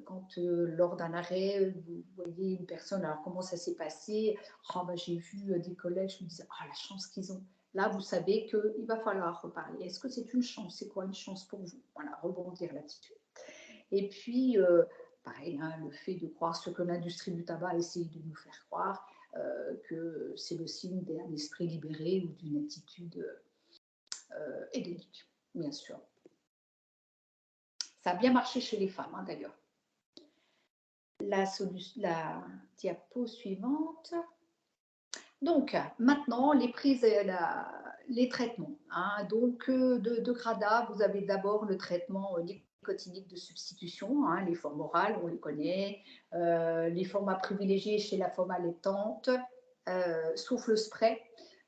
quand lors d'un arrêt, vous voyez une personne, alors comment ça s'est passé? J'ai vu des collègues, je me disais, la chance qu'ils ont. Là, vous savez qu'il va falloir reparler. Est-ce que c'est une chance? C'est quoi une chance pour vous? Voilà, rebondir là-dessus. Et puis, pareil, le fait de croire ce que l'industrie du tabac essaye de nous faire croire, que c'est le signe d'un esprit libéré ou d'une attitude hédonique, bien sûr. Ça a bien marché chez les femmes, d'ailleurs. la diapo suivante. Donc, maintenant, les prises et les traitements. Hein. Donc, de GRADA, vous avez d'abord le traitement nicotinique de substitution, hein, les formes orales, on les connaît, les formats privilégiés chez la femme allaitante, sauf le spray,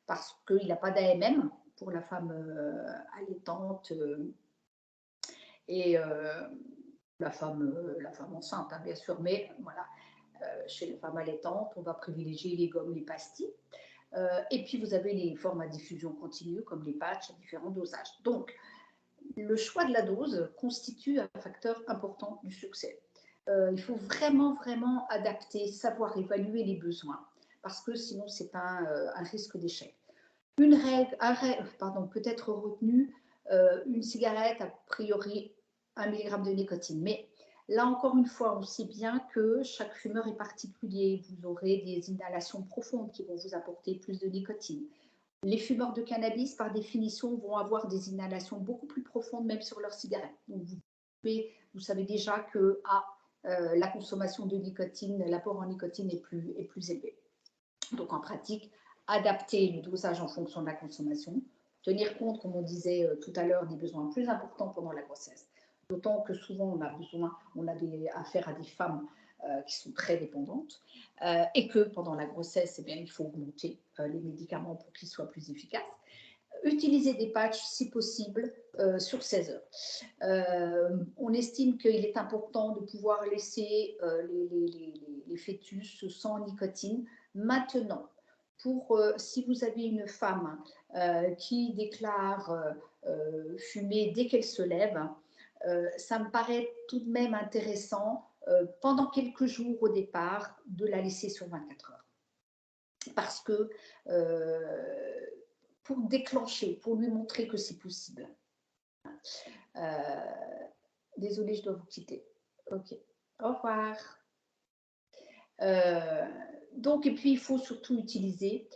parce qu'il n'a pas d'AMM pour la femme allaitante et la femme enceinte, hein, bien sûr, mais voilà. Chez les femmes allaitantes, on va privilégier les gommes, les pastilles. Et puis, vous avez les formes à diffusion continue, comme les patchs à différents dosages. Donc, le choix de la dose constitue un facteur important du succès. Il faut vraiment, vraiment adapter, savoir évaluer les besoins, parce que sinon, c'est un risque d'échec. Une règle, peut être retenue, une cigarette, a priori, 1 mg de nicotine. Mais là, encore une fois, on sait bien que chaque fumeur est particulier. Vous aurez des inhalations profondes qui vont vous apporter plus de nicotine. Les fumeurs de cannabis, par définition, vont avoir des inhalations beaucoup plus profondes, même sur leur cigarette. Donc, vous savez déjà que la consommation de nicotine, l'apport en nicotine est plus élevé. Donc, en pratique, adapter le dosage en fonction de la consommation, tenir compte, comme on disait tout à l'heure, des besoins plus importants pendant la grossesse. D'autant que souvent, on a affaire à des femmes qui sont très dépendantes et que pendant la grossesse, eh bien, il faut augmenter les médicaments pour qu'ils soient plus efficaces. Utiliser des patchs, si possible, sur 16 heures. On estime qu'il est important de pouvoir laisser les fœtus sans nicotine. Maintenant, si vous avez une femme qui déclare fumer dès qu'elle se lève, ça me paraît tout de même intéressant pendant quelques jours au départ de la laisser sur 24 heures. Parce que pour déclencher, pour lui montrer que c'est possible. Désolée, je dois vous quitter. Ok, au revoir. Donc, et puis il faut surtout utiliser,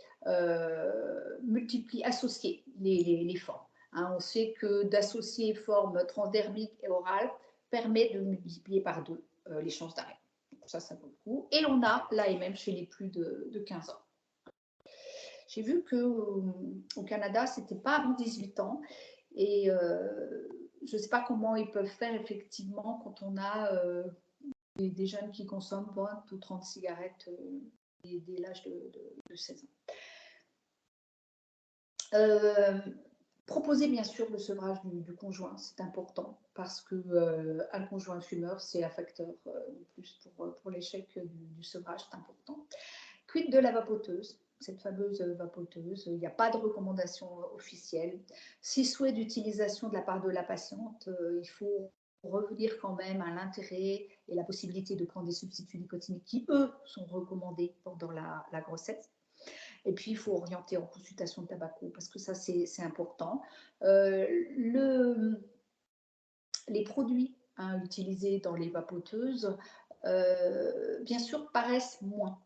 associer les formes. Hein, on sait que d'associer formes transdermiques et orales permet de multiplier par 2 les chances d'arrêt. Ça vaut le coup. Et on a l'AMM chez les plus de 15 ans. J'ai vu qu'au Canada, ce n'était pas avant 18 ans. Et je ne sais pas comment ils peuvent faire effectivement quand on a des jeunes qui consomment 20 ou 30 cigarettes dès l'âge de 16 ans. Proposer bien sûr le sevrage du conjoint, c'est important parce qu'un conjoint fumeur, c'est un facteur de plus pour l'échec du sevrage, c'est important. Quid de la vapoteuse, cette fameuse vapoteuse, il n'y a pas de recommandation officielle. Si souhait d'utilisation de la part de la patiente, il faut revenir quand même à l'intérêt et la possibilité de prendre des substituts nicotiniques qui, eux, sont recommandés pendant la grossesse. Et puis, il faut orienter en consultation de tabaco parce que ça, c'est important. Les produits utilisés dans les vapoteuses, bien sûr, paraissent moins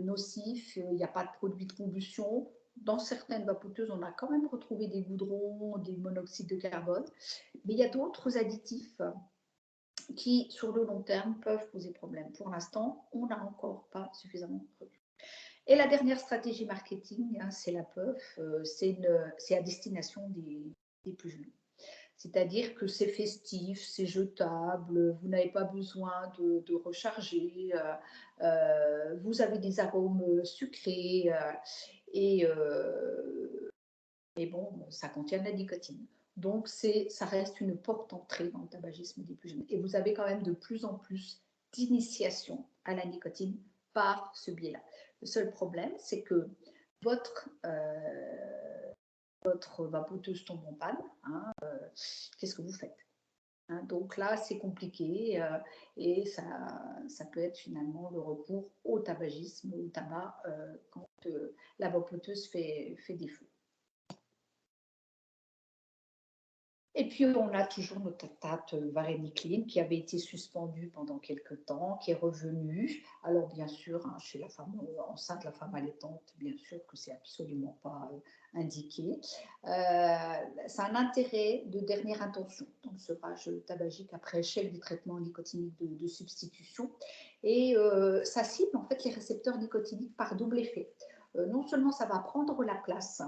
nocifs. Il n'y a pas de produits de combustion. Dans certaines vapoteuses, on a quand même retrouvé des goudrons, des monoxydes de carbone. Mais il y a d'autres additifs qui, sur le long terme, peuvent poser problème. Pour l'instant, on n'a encore pas suffisamment retenu. Et la dernière stratégie marketing, c'est la puff, c'est à destination des plus jeunes. C'est-à-dire que c'est festif, c'est jetable, vous n'avez pas besoin de recharger, vous avez des arômes sucrés et bon, ça contient de la nicotine. Donc, ça reste une porte d'entrée dans le tabagisme des plus jeunes. Et vous avez quand même de plus en plus d'initiation à la nicotine par ce biais-là. Le seul problème, c'est que votre vapoteuse tombe en panne. Qu'est-ce que vous faites? Donc là, c'est compliqué et ça peut être finalement le recours au tabagisme, au tabac, quand la vapoteuse fait défaut. Et puis, on a toujours notre tate varénicline qui avait été suspendue pendant quelques temps, qui est revenue. Alors, bien sûr, hein, chez la femme enceinte, la femme allaitante, bien sûr que c'est absolument pas indiqué. C'est un intérêt de dernière intention dans le sevrage tabagique après échec des traitements nicotiniques de substitution. Et ça cible en fait les récepteurs nicotiniques par double effet. Non seulement ça va prendre la place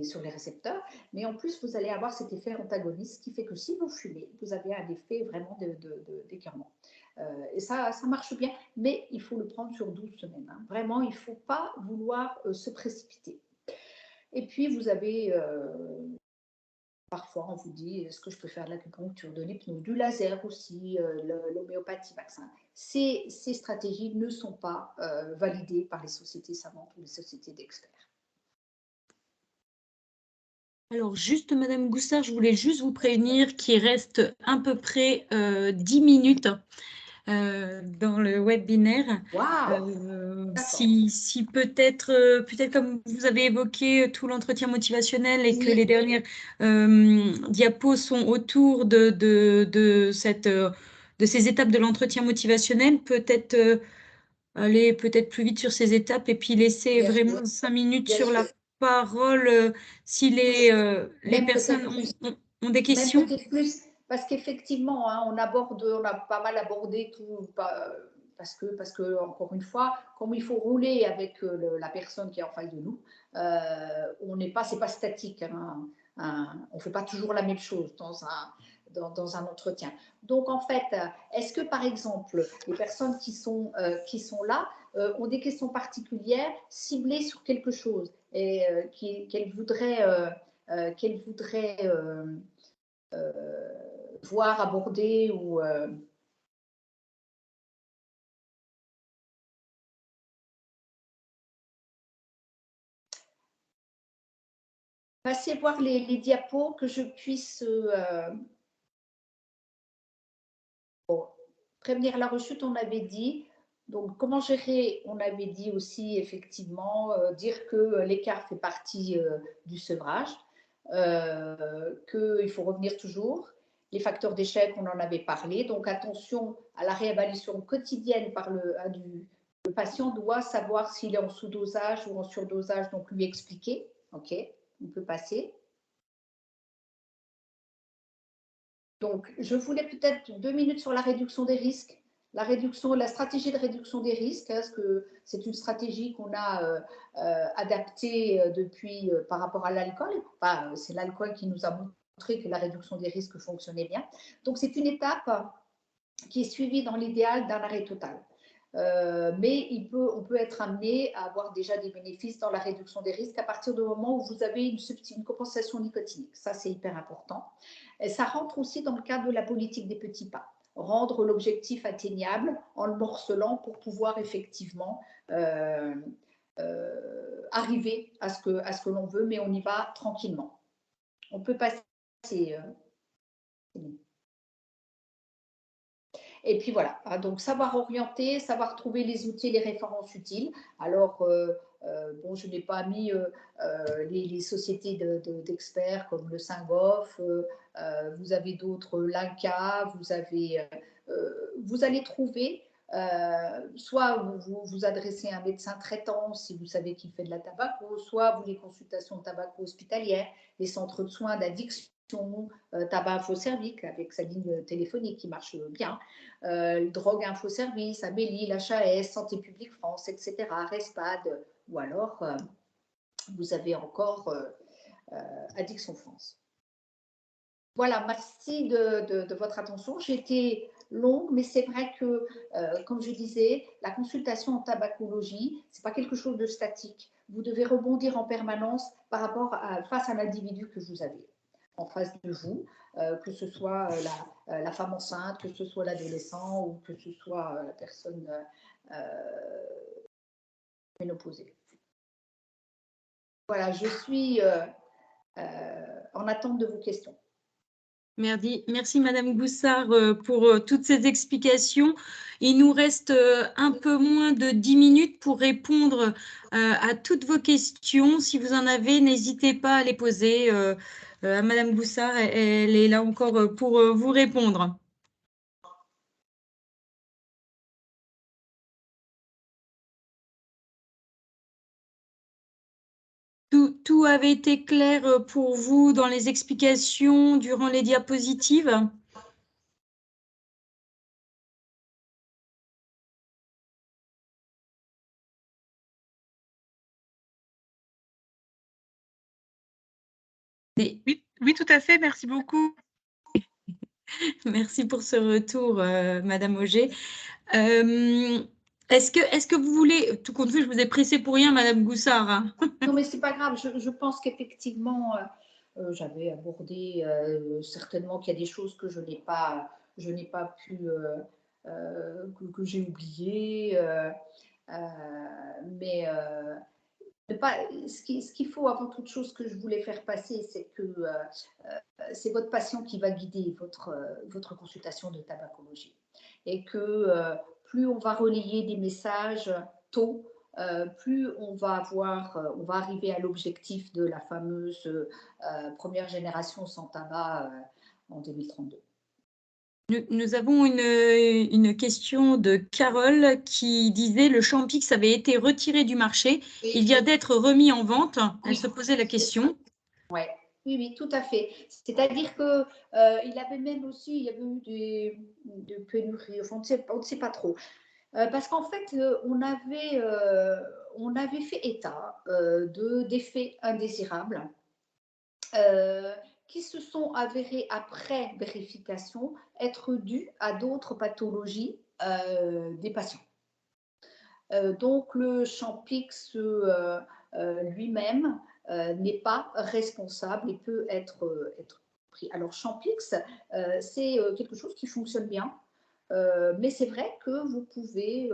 sur les récepteurs, mais en plus, vous allez avoir cet effet antagoniste qui fait que si vous fumez, vous avez un effet vraiment d'écœurement. Et ça marche bien, mais il faut le prendre sur 12 semaines. Hein. Vraiment, il ne faut pas vouloir se précipiter. Et puis, vous avez, parfois, on vous dit, est-ce que je peux faire de l'acupuncture, de l'hypnose, du laser aussi, l'homéopathie, vaccin. Ces stratégies ne sont pas validées par les sociétés savantes ou les sociétés d'experts. Alors, juste, Madame Goussard, je voulais juste vous prévenir qu'il reste à peu près 10 minutes dans le webinaire. Wow. Si peut-être comme vous avez évoqué tout l'entretien motivationnel et que les dernières diapos sont autour de ces étapes de l'entretien motivationnel, peut-être aller peut-être plus vite sur ces étapes et puis laisser Bien vraiment sûr. 5 minutes Bien sur la sûr. parole si les Même personnes peut-être ont des Même questions. peut-être plus, parce qu'effectivement, hein, on a pas mal abordé tout, parce que encore une fois, comme il faut rouler avec la personne qui est en face de nous, c'est pas statique. Hein, on fait pas toujours la même chose dans un entretien. Donc en fait, est-ce que par exemple, les personnes qui sont là ont des questions particulières ciblées sur quelque chose et qu'elles voudraient voir aborder ou passer voir les diapos, que je puisse prévenir la rechute, on avait dit. Donc, comment gérer, on avait dit aussi, effectivement, dire que l'écart fait partie du sevrage, qu'il faut revenir toujours. Les facteurs d'échec, on en avait parlé. Donc, attention à la réévaluation quotidienne le patient doit savoir s'il est en sous-dosage ou en surdosage, donc lui expliquer. OK, on peut passer. Donc, je voulais peut-être 2 minutes sur la réduction des risques. La stratégie de réduction des risques, parce que c'est une stratégie qu'on a adaptée depuis par rapport à l'alcool. C'est l'alcool qui nous a montré que la réduction des risques fonctionnait bien. Donc, c'est une étape qui est suivie dans l'idéal d'un arrêt total. Mais on peut être amené à avoir déjà des bénéfices dans la réduction des risques à partir du moment où vous avez une compensation nicotinique. Ça, c'est hyper important. Et ça rentre aussi dans le cadre de la politique des petits pas. Rendre l'objectif atteignable en le morcelant pour pouvoir effectivement arriver à ce que l'on veut, mais on y va tranquillement. On peut passer. Et puis voilà, donc savoir orienter, savoir trouver les outils et les références utiles. Alors, je n'ai pas mis les sociétés d'experts comme le Saint-Goff, vous avez d'autres, l'INCA, vous allez trouver, soit vous adressez à un médecin traitant si vous savez qu'il fait de la tabaco, soit vous les consultations de tabaco hospitalières, les centres de soins d'addiction, Tabac Info Service avec sa ligne téléphonique qui marche bien, Drogue Info Service, Amélie, l'HAS, Santé publique France, etc., RESPAD, ou alors vous avez encore Addiction France. Voilà, merci de votre attention. J'ai été longue, mais c'est vrai que, comme je disais, la consultation en tabacologie, ce n'est pas quelque chose de statique. Vous devez rebondir en permanence face à l'individu que vous avez en face de vous, que ce soit la femme enceinte, que ce soit l'adolescent ou que ce soit la personne ménopausée. Voilà, je suis en attente de vos questions. Merci Madame Goussard pour toutes ces explications. Il nous reste un peu moins de 10 minutes pour répondre à toutes vos questions. Si vous en avez, n'hésitez pas à les poser à Madame Goussard. Elle est là encore pour vous répondre. Tout avait été clair pour vous dans les explications durant les diapositives? Oui, tout à fait. Merci beaucoup. Merci pour ce retour, Madame Auger. Est-ce que vous voulez, tout compte fait, je vous ai pressé pour rien, Madame Goussard, hein. Non, mais c'est pas grave. Je pense qu'effectivement, j'avais abordé certainement qu'il y a des choses que je n'ai pas pu, que j'ai oubliées. Mais ce qu'il faut avant toute chose que je voulais faire passer, c'est que c'est votre patient qui va guider votre consultation de tabacologie. Et que plus on va relayer des messages tôt, plus on va arriver à l'objectif de la fameuse première génération sans tabac en 2032. Nous avons une question de Carole qui disait le Champix avait été retiré du marché. Il vient d'être remis en vente. Elle se posait la question. Ouais. Oui, tout à fait. C'est-à-dire que il avait même aussi, il y avait eu des pénuries, enfin, on ne sait pas trop. Parce qu'en fait, on avait fait état d'effets indésirables qui se sont avérés après vérification être dus à d'autres pathologies des patients. Donc le Champix lui-même n'est pas responsable et peut être pris. Alors Champix, c'est quelque chose qui fonctionne bien, mais c'est vrai que vous pouvez,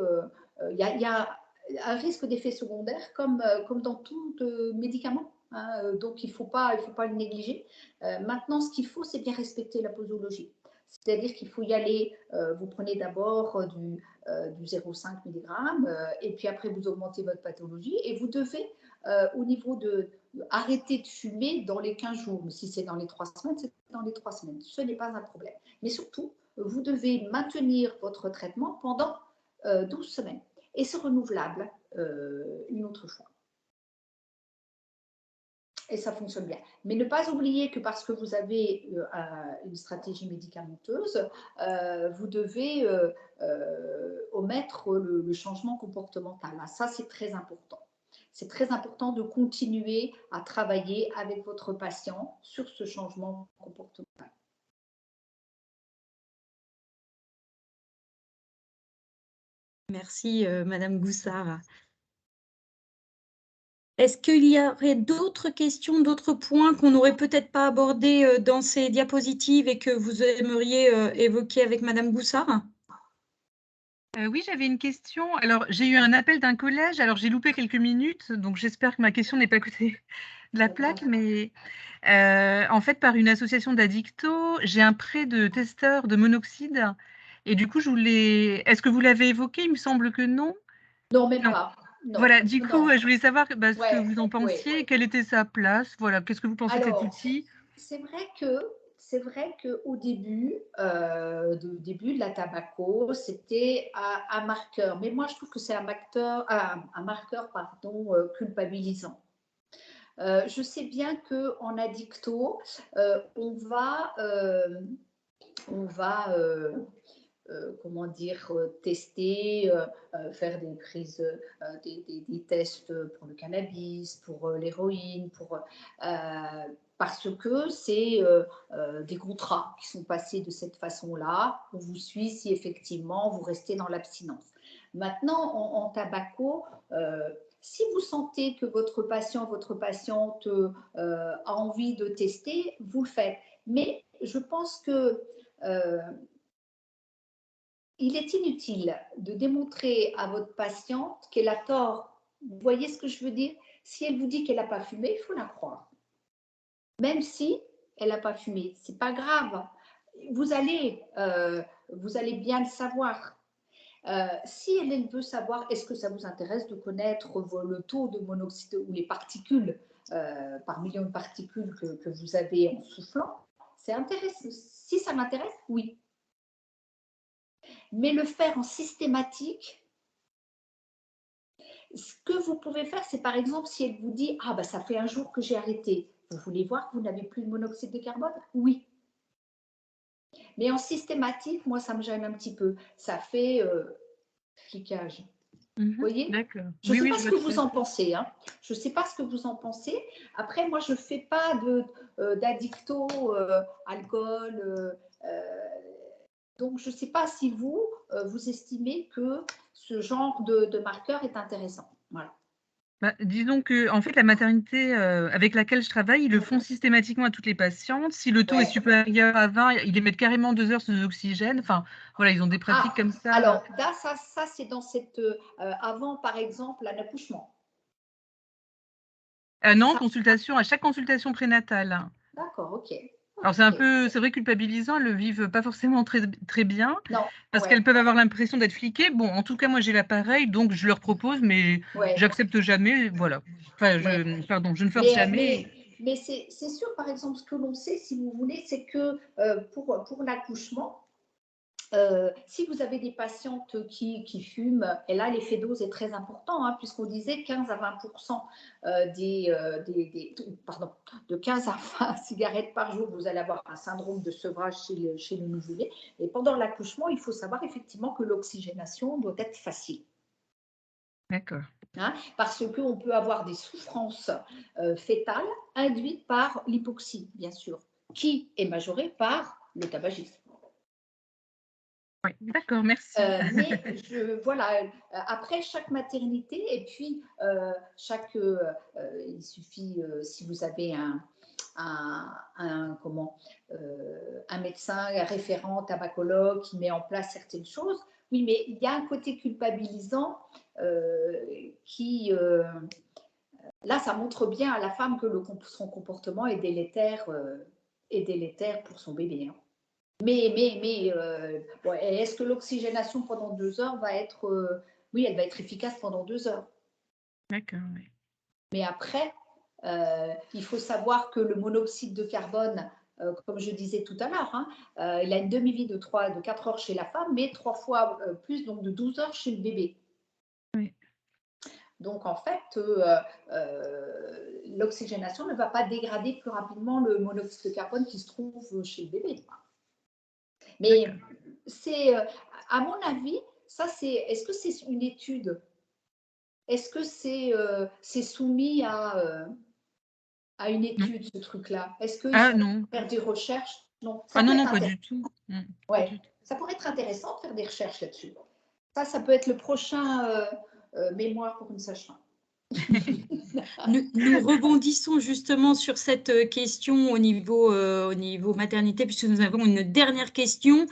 il y a un risque d'effet secondaire comme dans tout médicament. Hein, donc il ne faut pas le négliger. Maintenant, ce qu'il faut, c'est bien respecter la posologie. C'est-à-dire qu'il faut y aller, vous prenez d'abord du 0,5 mg et puis après vous augmentez votre pathologie et vous devez au niveau de arrêter de fumer dans les 15 jours. Mais si c'est dans les 3 semaines, c'est dans les 3 semaines. Ce n'est pas un problème. Mais surtout, vous devez maintenir votre traitement pendant 12 semaines et c'est renouvelable une autre fois. Et ça fonctionne bien. Mais ne pas oublier que parce que vous avez une stratégie médicamenteuse, vous devez omettre le changement comportemental. Ça, c'est très important. C'est très important de continuer à travailler avec votre patient sur ce changement comportemental. Merci, Madame Goussard. Est-ce qu'il y aurait d'autres questions, d'autres points qu'on n'aurait peut-être pas abordés dans ces diapositives et que vous aimeriez évoquer avec Madame Goussard? Oui, j'avais une question. Alors, j'ai eu un appel d'un collège. Alors, j'ai loupé quelques minutes, donc j'espère que ma question n'est pas à côté de la plaque. Mais en fait, par une association d'addictos, j'ai un prêt de testeur de monoxyde. Et du coup, je voulais… Est-ce que vous l'avez évoqué? Il me semble que non. Non, même pas. Non. Voilà, du coup, je voulais savoir ce que Ouais, vous en pensiez, quelle était sa place. Voilà, qu'est-ce que vous pensez de cet outil? C'est vrai qu'au début, de la tabaco, c'était un marqueur. Mais moi, je trouve que c'est un marqueur culpabilisant. Je sais bien qu'en addicto, on va comment dire, tester, faire des prises, des tests pour le cannabis, pour l'héroïne, parce que c'est des contrats qui sont passés de cette façon-là. On vous suit si effectivement vous restez dans l'abstinence. Maintenant, en tabaco, si vous sentez que votre patient, votre patiente a envie de tester, vous le faites. Mais je pense que il est inutile de démontrer à votre patiente qu'elle a tort. Vous voyez ce que je veux dire? Si elle vous dit qu'elle n'a pas fumé, il faut la croire. Même si elle n'a pas fumé. C'est pas grave. Vous allez bien le savoir. Si elle veut savoir, est-ce que ça vous intéresse de connaître le taux de monoxyde ou les particules par million de particules que vous avez en soufflant, c'est intéressant. Si ça m'intéresse, oui. Mais le faire en systématique, ce que vous pouvez faire, c'est par exemple si elle vous dit « Ah, bah, ça fait un jour que j'ai arrêté. Vous voulez voir que vous n'avez plus de monoxyde de carbone ?» Oui. Mais en systématique, moi, ça me gêne un petit peu. Ça fait flicage. Vous voyez? D'accord. Je ne sais Oui, pas je ce vois que tout vous à en fait. pensez. Hein. Je ne sais pas ce que vous en pensez. Après, moi, je ne fais pas d'addicto, alcool. Donc, je ne sais pas si vous, vous estimez que ce genre de marqueur est intéressant. Voilà. Bah, disons que, en fait, la maternité avec laquelle je travaille, ils le font systématiquement à toutes les patientes. Si le taux est Ouais. supérieur à 20, ils les mettent carrément 2 heures sous oxygène. Enfin, voilà, ils ont des pratiques comme ça. Alors, là, ça c'est dans cette avant, par exemple, l'accouchement. Non, Ça- consultation, à chaque consultation prénatale. D'accord, ok. Alors, c'est vrai culpabilisant, elles le vivent pas forcément très, très bien, Non, parce ouais, qu'elles peuvent avoir l'impression d'être fliquées. Bon, en tout cas, moi, j'ai l'appareil, donc je leur propose, mais ouais. j'accepte jamais, voilà. Enfin, Ouais. pardon, je ne force jamais. Mais c'est sûr, par exemple, ce que l'on sait, si vous voulez, c'est que pour l'accouchement, si vous avez des patientes qui fument, et là l'effet dose est très important, hein, puisqu'on disait 15 à 20% de 15 à 20 cigarettes par jour, vous allez avoir un syndrome de sevrage chez le nouveau-né. Et pendant l'accouchement, il faut savoir effectivement que l'oxygénation doit être facile. D'accord. Hein, parce qu'on peut avoir des souffrances fétales induites par l'hypoxie, bien sûr, qui est majorée par le tabagisme. Oui, d'accord, merci. Mais voilà, après chaque maternité, et puis il suffit, si vous avez un médecin, un référent tabacologue qui met en place certaines choses, oui, mais il y a un côté culpabilisant qui, là, ça montre bien à la femme que son comportement est délétère pour son bébé. Hein. Mais bon, est-ce que l'oxygénation pendant 2 heures va être... oui, elle va être efficace pendant 2 heures. D'accord, oui. Mais après, il faut savoir que le monoxyde de carbone, comme je disais tout à l'heure, hein, il a une demi-vie de 4 heures chez la femme, mais 3 fois plus, donc de 12 heures chez le bébé. Oui. Donc, en fait, l'oxygénation ne va pas dégrader plus rapidement le monoxyde de carbone qui se trouve chez le bébé. Mais c'est, à mon avis, est-ce que c'est une étude? Est-ce que c'est soumis à une étude, ce truc-là? Est-ce qu'ils sont non. faire des recherches? Non. Non, pas du tout. Ouais. Ça pourrait être intéressant de faire des recherches là-dessus. Ça peut être le prochain mémoire pour une sage-femme. Nous rebondissons justement sur cette question au niveau maternité, puisque nous avons une dernière question.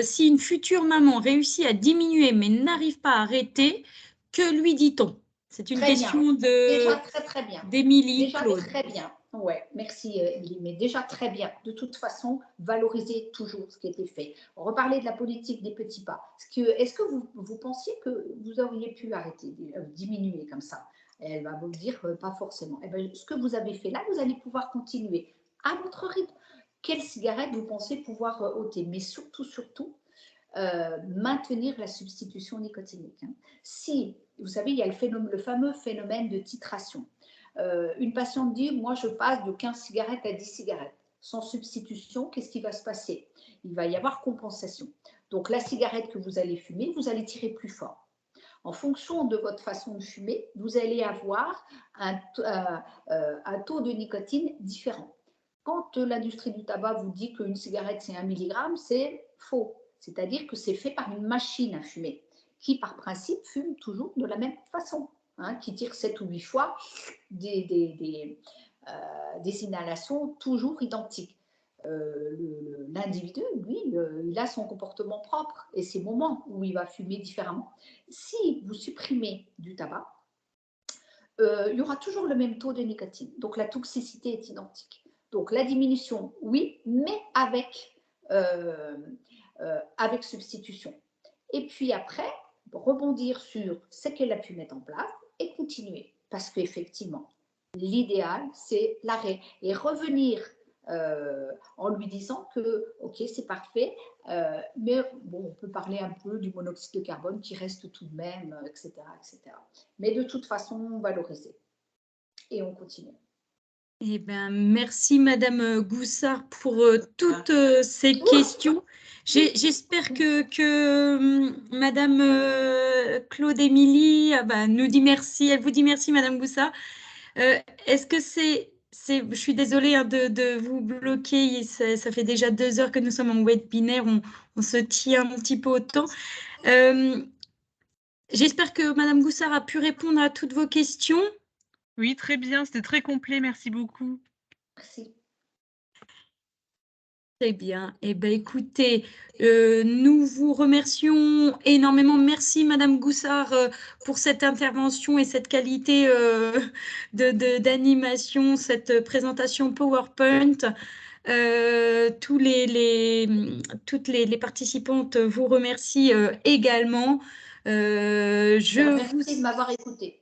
Si une future maman réussit à diminuer mais n'arrive pas à arrêter, que lui dit-on? C'est une question Déjà très bien. d'Émilie Déjà Claude. très bien. Ouais, merci Émilie, mais déjà très bien. De toute façon, valoriser toujours ce qui a été fait. On reparlait de la politique des petits pas. Est-ce que vous pensiez que vous auriez pu arrêter, diminuer comme ça? Et elle va vous dire pas forcément. Eh bien, ce que vous avez fait là, vous allez pouvoir continuer à votre rythme. Quelle cigarette vous pensez pouvoir ôter? Mais surtout, maintenir la substitution nicotinique. Hein. Si, vous savez, il y a le fameux phénomène de titration. Une patiente dit, moi je passe de 15 cigarettes à 10 cigarettes. Sans substitution, qu'est-ce qui va se passer? Il va y avoir compensation. Donc la cigarette que vous allez fumer, vous allez tirer plus fort. En fonction de votre façon de fumer, vous allez avoir un taux de nicotine différent. Quand l'industrie du tabac vous dit qu'une cigarette c'est 1 milligramme, c'est faux. C'est-à-dire que c'est fait par une machine à fumer, qui par principe fume toujours de la même façon, hein, qui tire 7 ou 8 fois des inhalations toujours identiques. L'individu, lui, il a son comportement propre et ses moments où il va fumer différemment. Si vous supprimez du tabac, il y aura toujours le même taux de nicotine, donc la toxicité est identique. Donc, la diminution, oui, mais avec substitution. Et puis après, rebondir sur ce qu'elle a pu mettre en place et continuer. Parce qu'effectivement, l'idéal, c'est l'arrêt. Et revenir en lui disant que, OK, c'est parfait, mais bon, on peut parler un peu du monoxyde de carbone qui reste tout de même, etc., etc. Mais de toute façon, valoriser. Et on continue. Eh bien, merci Madame Goussard pour toutes ces questions. J'espère que Madame Claude-Émilie nous dit merci. Elle vous dit merci Madame Goussard. Est-ce que je suis désolée de vous bloquer, ça fait déjà 2 heures que nous sommes en webinaire, on se tient un petit peu au temps. J'espère que Madame Goussard a pu répondre à toutes vos questions. Oui, très bien, c'était très complet, merci beaucoup. Merci. Très bien. Eh bien, écoutez, nous vous remercions énormément. Merci, Madame Goussard, pour cette intervention et cette qualité d'animation, cette présentation PowerPoint. Toutes les participantes vous remercient également. Merci de m'avoir écouté.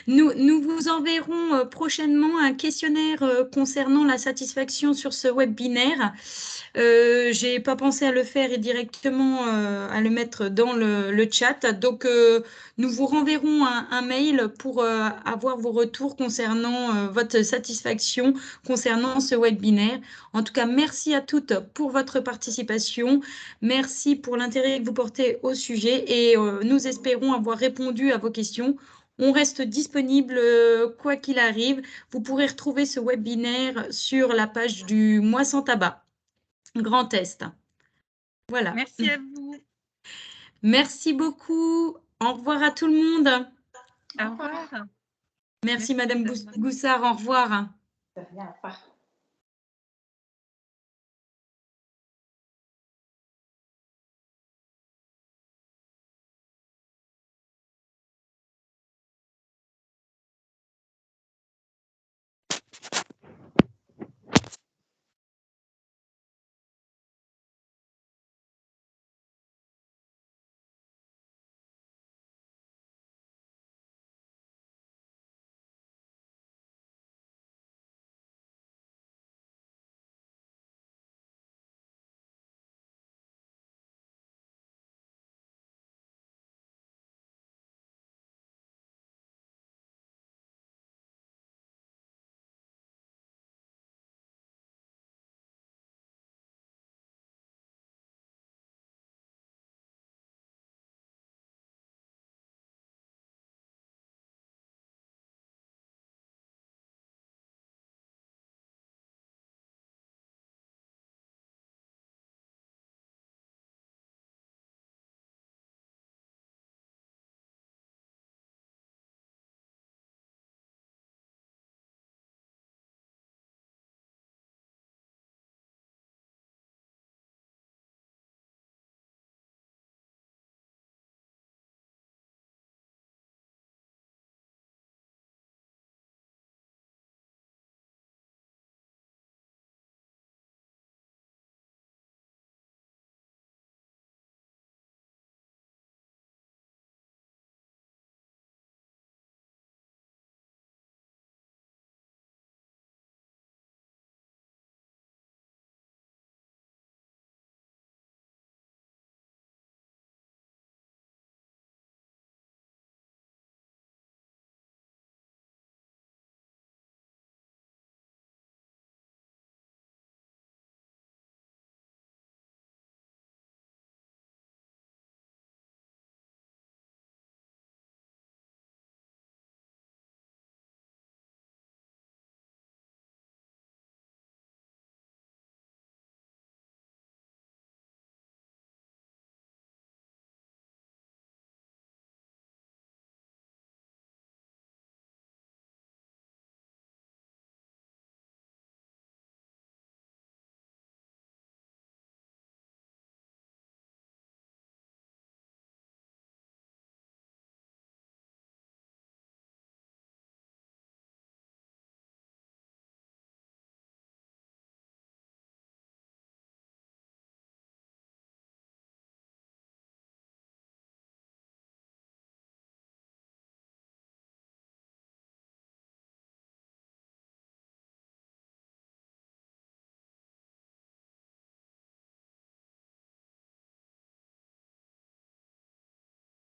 Nous vous enverrons prochainement un questionnaire concernant la satisfaction sur ce webinaire. Je n'ai pas pensé à le faire directement à le mettre dans le chat. Donc, nous vous renverrons un mail pour avoir vos retours concernant votre satisfaction concernant ce webinaire. En tout cas, merci à toutes pour votre participation. Merci pour l'intérêt que vous portez au sujet et nous espérons avoir répondu à vos questions. On reste disponible quoi qu'il arrive. Vous pourrez retrouver ce webinaire sur la page du Mois sans tabac. Grand Est. Voilà. Merci à vous. Merci beaucoup. Au revoir à tout le monde. Au revoir. Merci Madame Goussard. Au revoir. Ça vient à part.